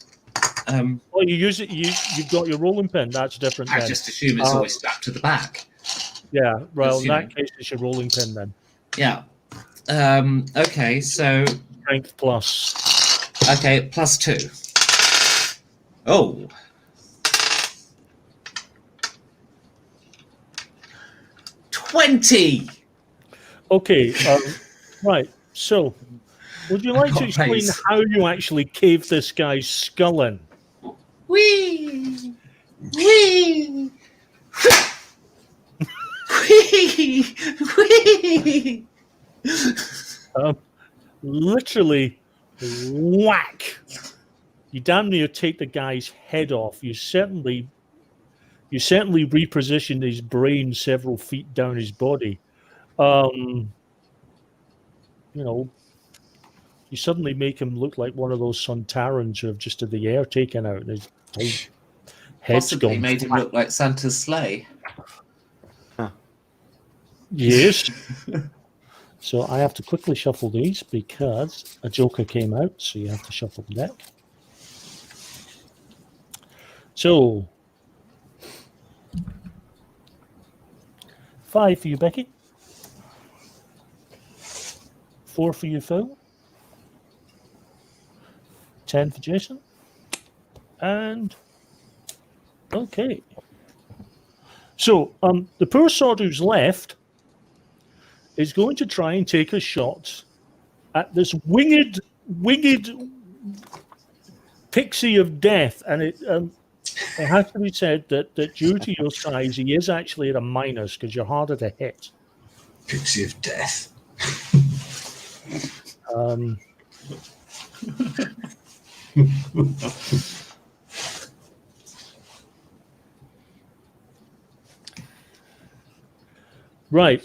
well, you use it. You've got your rolling pin. That's different. I just assume it's always strapped to the back. Yeah. Well, in that case, it's your rolling pin then. Yeah. Okay. So strength plus. Okay, +2. Oh. $20. Okay. Right. So, would you like to explain how you actually caved this guy's skull in? Wee! Wee! Wee! Wee! Literally, whack! You damn near take the guy's head off. You certainly repositioned his brain several feet down his body. You suddenly make him look like one of those Sontarans who have just had the air taken out and his whole head's Possibly gone made him look like Santa's sleigh. Huh. Yes. So I have to quickly shuffle these because a Joker came out, so you have to shuffle the deck. So 5 for you, Becky. 4 for you, Phil. 10 for Jason. And okay. So the poor sod who's left is going to try and take a shot at this winged pixie of death, and it has to be said that due to your size, he is actually at a minus because you're harder to hit. Pixie of death. Right.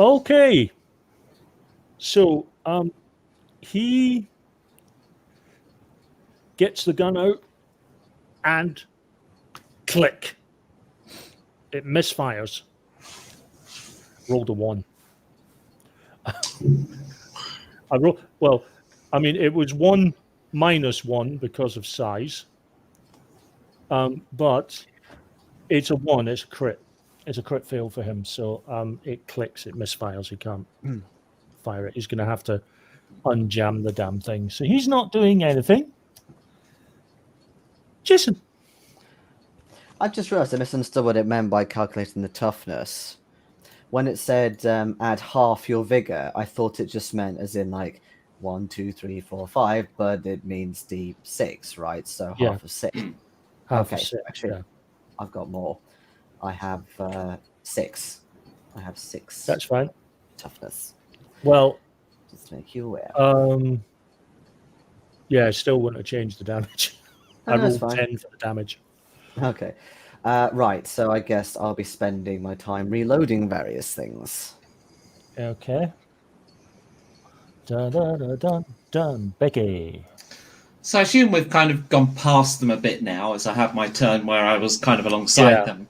Okay. So he gets the gun out and click. It misfires. Rolled a 1. It was 1 minus 1 because of size. But it's a 1, it's a crit. It's a crit fail for him, so it clicks, it misfires, he can't fire it. He's going to have to unjam the damn thing. So he's not doing anything. Jason. I've just realised I misunderstood what it meant by calculating the toughness. When it said add half your vigor, I thought it just meant as in like 1, 2, 3, 4, 5, but it means D6, right? So Yeah. half of 6. Half Okay, a six, actually, yeah. I've got more. I have 6. I have 6 That's fine. toughness. Well, Just to make you aware. yeah, I still wouldn't have changed the damage. Oh, I no, that's rolled fine. 10 for the damage. Okay. Right, so I guess I'll be spending my time reloading various things. Okay. Dun, dun, dun, dun, dun. Becky. So I assume we've kind of gone past them a bit now, as I have my turn where I was kind of alongside them.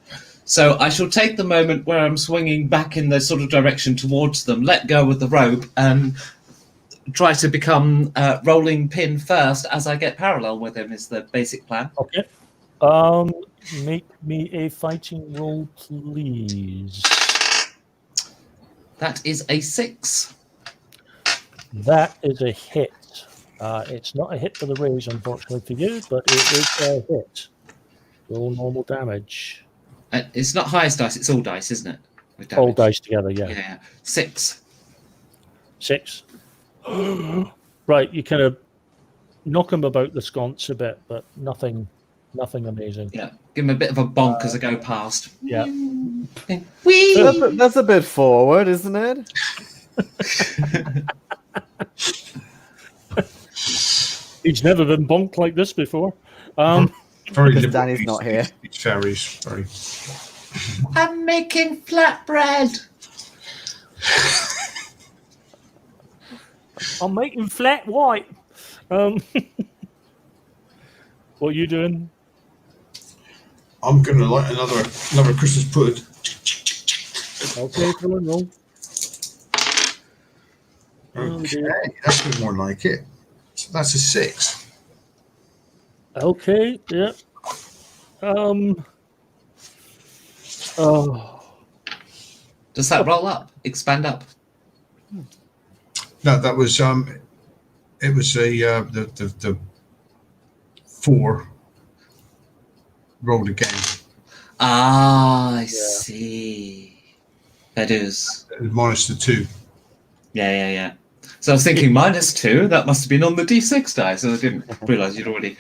So I shall take the moment where I'm swinging back in the sort of direction towards them, let go with the rope, and try to become rolling pin first as I get parallel with him, is the basic plan. Okay. Make me a fighting roll, please. That is a 6. That is a hit. It's not a hit for the raise, unfortunately for you, but it is a hit. Roll normal damage. It's not highest dice, it's all dice, isn't it? With All damage. dice together, yeah. Yeah. 6. 6. Right, you kind of knock him about the sconce a bit, but nothing amazing. Yeah. Give him a bit of a bonk as I go past. Yeah. Whee! That's a bit forward, isn't it? He's never been bonked like this before. Very Because liberal. Danny's not here. These fairies. Very. I'm making flatbread. I'm making flat white. What are you doing? I'm going to light another Christmas pud. Okay, throw and roll. Okay, that's a bit more like it. So that's a 6. Okay, yeah. Oh, Does that roll up? Expand up? No, that was it was the 4 rolled again. Ah, I see. That is. Minus the 2. Yeah. So I was thinking -2. That must have been on the D6 die, so I didn't realise you'd already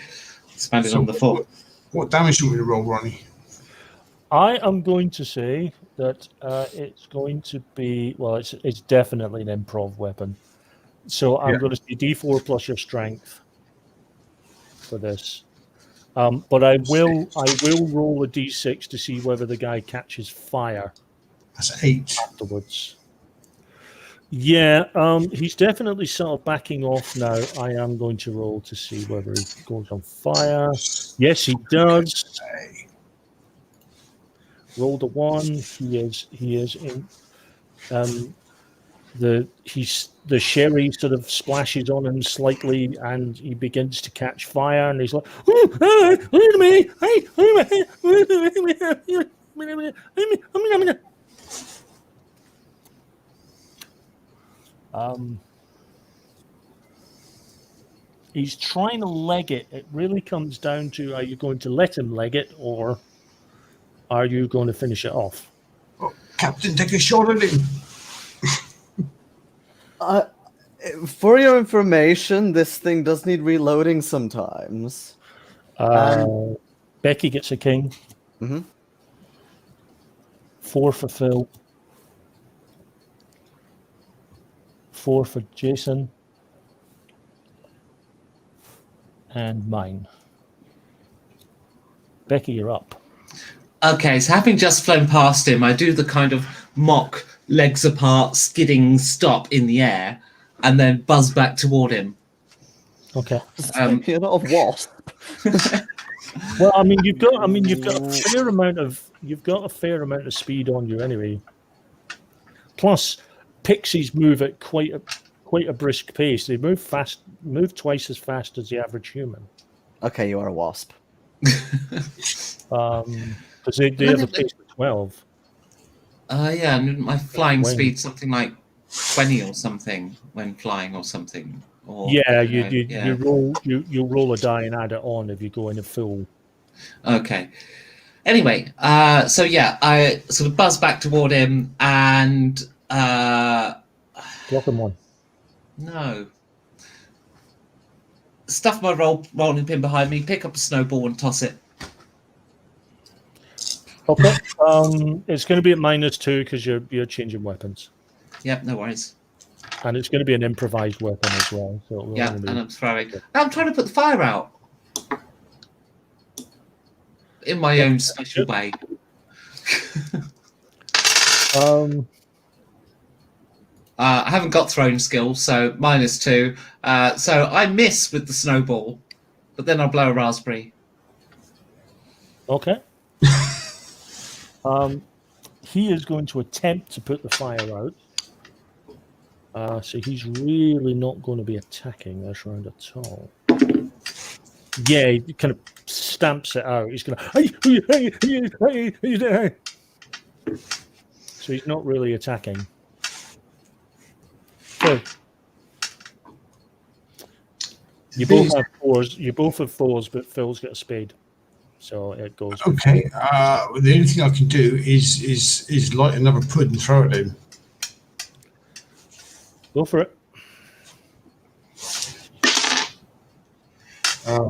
expanded on the 4. What damage do you want me to roll, Ronnie? I am going to say that it's going to be, well, it's definitely an improv weapon. So I'm going to say D4 plus your strength for this. But I will roll a D6 to see whether the guy catches fire That's 8. afterwards. Yeah, he's definitely sort of backing off now. I am going to roll to see whether he goes on fire. Yes, he does. Okay. Rolled a 1. He is in. The sherry sort of splashes on him slightly, and he begins to catch fire. And he's like, "Oh, wait a minute! Hey, he's trying to leg it. It really comes down to: are you going to let him leg it, or Are you going to finish it off? Oh, Captain, take a shot at him. For your information, this thing does need reloading sometimes. Becky gets a king. Mhm. 4 for Phil. 4 for Jason. And mine. Becky, you're up. Okay, so having just flown past him, I do the kind of mock legs apart, skidding stop in the air, and then buzz back toward him. Okay. You're not a wasp. Well, I mean, you've got a fair amount of speed on you anyway. Plus, pixies move at quite a brisk pace. They move twice as fast as the average human. Okay, you are a wasp. Because they have a pace of 12. Yeah, and my flying When? speed something like 20 or something when flying or something. Or, Yeah, yeah. you roll a die and add it on if you go in a full. Okay. Anyway, so yeah, I sort of buzz back toward him and Drop him one. no. Stuff my rolling pin behind me, pick up a snowball and toss it. Okay. It's going to be at -2 because you're changing weapons, Yep, no worries. and it's going to be an improvised weapon as well. So it will Yeah, only be- and I'm throwing. I'm trying to put the fire out in my own special way. I haven't got thrown skills, so -2. So I miss with the snowball, but then I'll blow a raspberry. Okay. He is going to attempt to put the fire out. So he's really not going to be attacking this round at all. Yeah, he kind of stamps it out. He's going to. So he's not really attacking. So you both have fours. You both have fours, but Phil's got a spade, so it goes. Okay. The only thing I can do is light another pud and throw it at him. Go for it.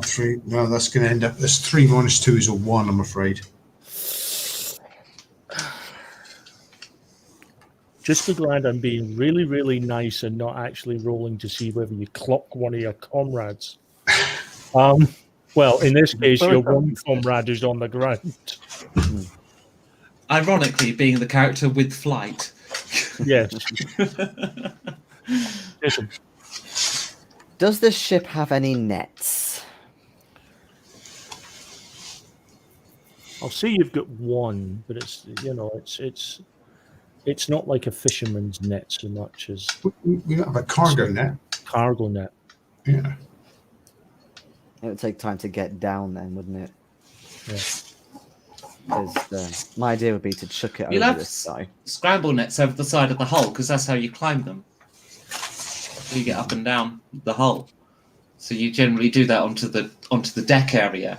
3. No, that's going to end up. That's 3 minus 2 is a 1. I'm afraid. Just be glad I'm being really, really nice and not actually rolling to see whether you clock one of your comrades. Well, in this case, your one comrade is on the ground. Ironically, being the character with flight. Yes. Listen, Does this ship have any nets? I'll see you've got one, but it's not like a fisherman's net so much as We don't have a cargo net. cargo net. Yeah. It would take time to get down then, wouldn't it? Yeah. Because my idea would be to chuck it You'll over have this guy. scramble nets over the side of the hull because that's how you climb them. You get up and down the hull. So you generally do that onto the deck area.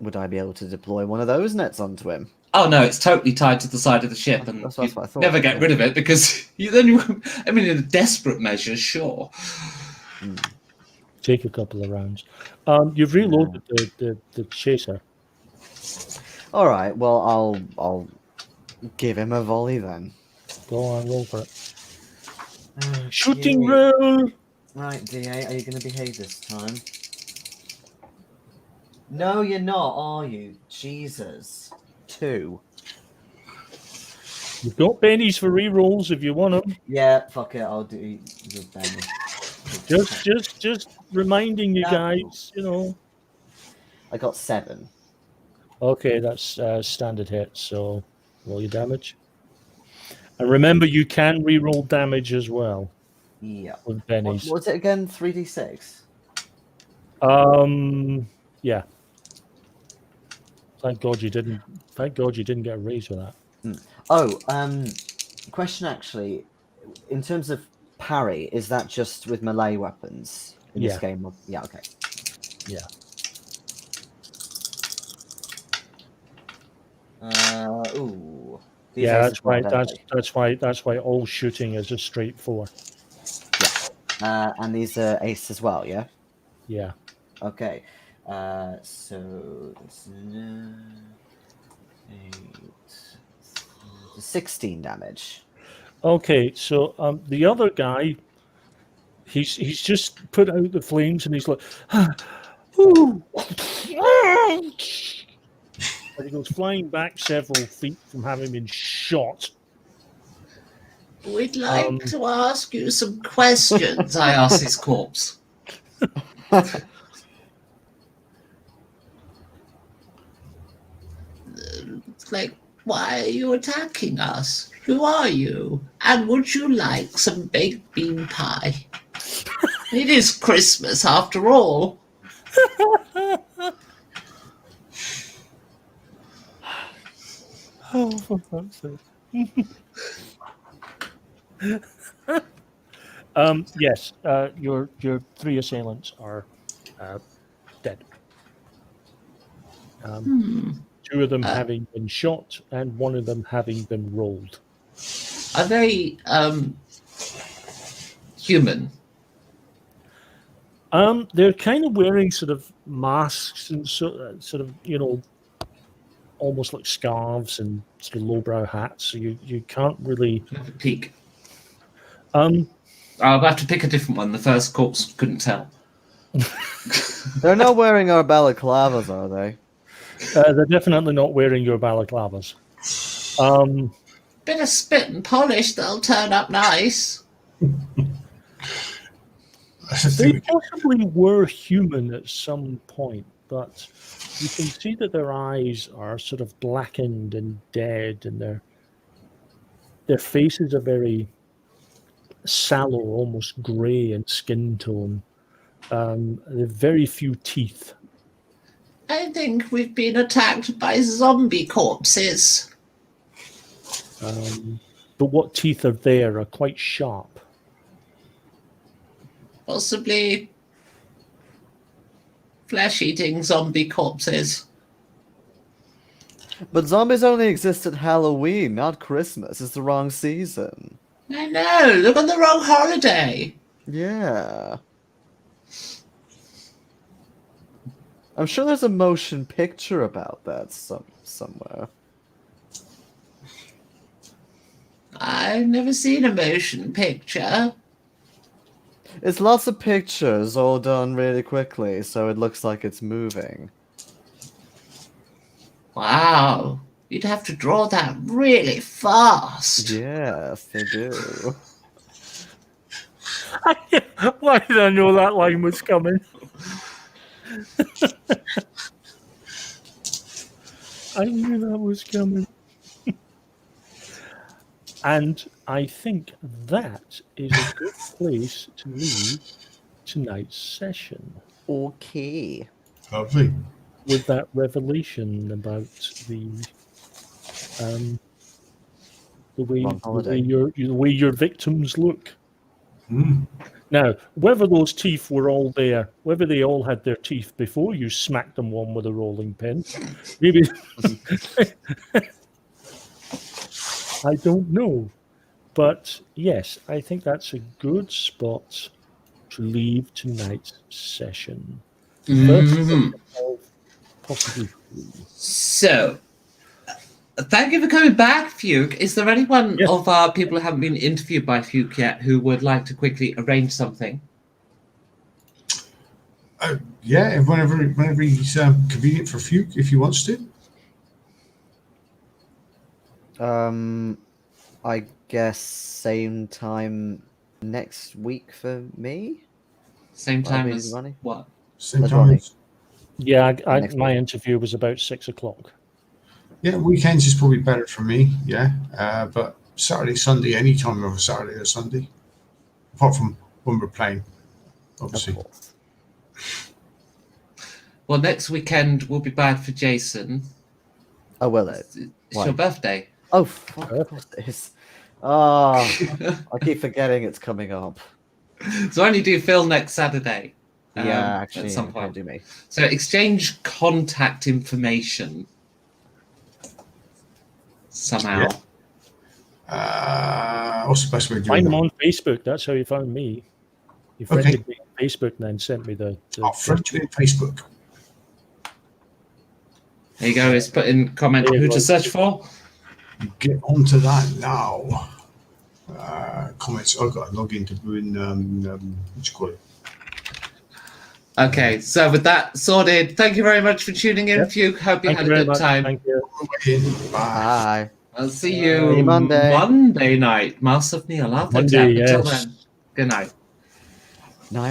Would I be able to deploy one of those nets onto him? Oh no, it's totally tied to the side of the ship, and That's you what I thought. never get rid of it because in a desperate measure, sure. Take a couple of rounds. You've reloaded the chaser. All right. Well, I'll give him a volley then. Go on, roll for it. Shooting roll. Right, D8, are you going to behave this time? No, you're not, are you? Jesus. 2. You've got pennies for re-rolls if you want them. Yeah, fuck it. I'll do your damage. Just reminding you No. guys, I got 7. Okay, that's standard hit, so roll your damage. And remember, you can re-roll damage as well Yeah. with pennies. What was it again? 3d6? Yeah. Thank God you didn't get a raise with that. Oh, question actually. In terms of parry, is that just with melee weapons in this Yeah. game? Yeah, okay. Yeah. Ooh. These Yeah, aces that's why. are deadly. That's why all shooting is a straight 4. And these are ace as well, yeah? Yeah. Okay. So this 8, 16 damage. Okay, so the other guy, he's just put out the flames and he's like, ooh, and he goes flying back several feet from having been shot. We'd like to ask you some questions, I asked his corpse. Like, why are you attacking us? Who are you? And would you like some baked bean pie? It is Christmas after all. Oh, for fuck's sake. Yes, your 3 assailants are dead. 2 of them having been shot and 1 of them having been rolled. Are they human? They're kind of wearing sort of masks and sort of almost like scarves and sort of lowbrow hats. So you can't really. Have a peek. Um, I'll have to pick a different one. The first corpse couldn't tell. They're not wearing our balaclavas, are they? they're definitely not wearing your balaclavas. Bit of spit and polish, they'll turn up nice. They possibly were human at some point, but you can see that their eyes are sort of blackened and dead, and their faces are very sallow, almost grey in skin tone. They've very few teeth. I think we've been attacked by zombie corpses. But what teeth are there are quite sharp. Possibly flesh-eating zombie corpses. But zombies only exist at Halloween, not Christmas. It's the wrong season. I know, look on the wrong holiday. Yeah. I'm sure there's a motion picture about that somewhere. I've never seen a motion picture. It's lots of pictures all done really quickly, so it looks like it's moving. Wow, you'd have to draw that really fast. Yes, they do. Why did I know that line was coming? I knew that was coming. And I think that is a good place to leave tonight's session. Okay. Lovely. With that revelation about the way your victims look. Mm. Now, whether those teeth were all there, whether they all had their teeth before you smacked them one with a rolling pin, maybe I don't know. But yes, I think that's a good spot to leave tonight's session. Possibly. So, thank you for coming back, Fuke. Is there anyone Yes. of our people who haven't been interviewed by Fuke yet who would like to quickly arrange something? Yeah, whenever he's convenient for Fuke, if he wants to. I guess same time next week for me? Same time Ronnie, as Ronnie? what? Same That's time. right. Yeah, Next my interview was about 6 o'clock. Yeah, weekends is probably better for me. Yeah, but Saturday, Sunday, any time of a Saturday or Sunday, apart from when we're playing, obviously. Of course. Well, next weekend will be bad for Jason. Oh, will it? It's Why? your birthday. Oh, fuck, of course it is. Oh, I keep forgetting it's coming up. So I only do Phil next Saturday. Yeah, actually, at some can't point. do me. So exchange contact information. somehow. What's the best way of doing Find them that? on Facebook. That's how you found me. You Okay. friended me on Facebook and then sent me the I'll friend you on Facebook. There you go. It's put in comment There you who go. to search for. Get onto that now. Comments. I've got to log into doing what you call it. Okay, so with that sorted, thank you very much for tuning in, Yep. Fuke. Hope you Thank had you a very good much. time. Thank you. Bye. Bye. I'll see See you you Monday. Monday night. Mouse of Neil. I'll Monday, Until yes. then, good night.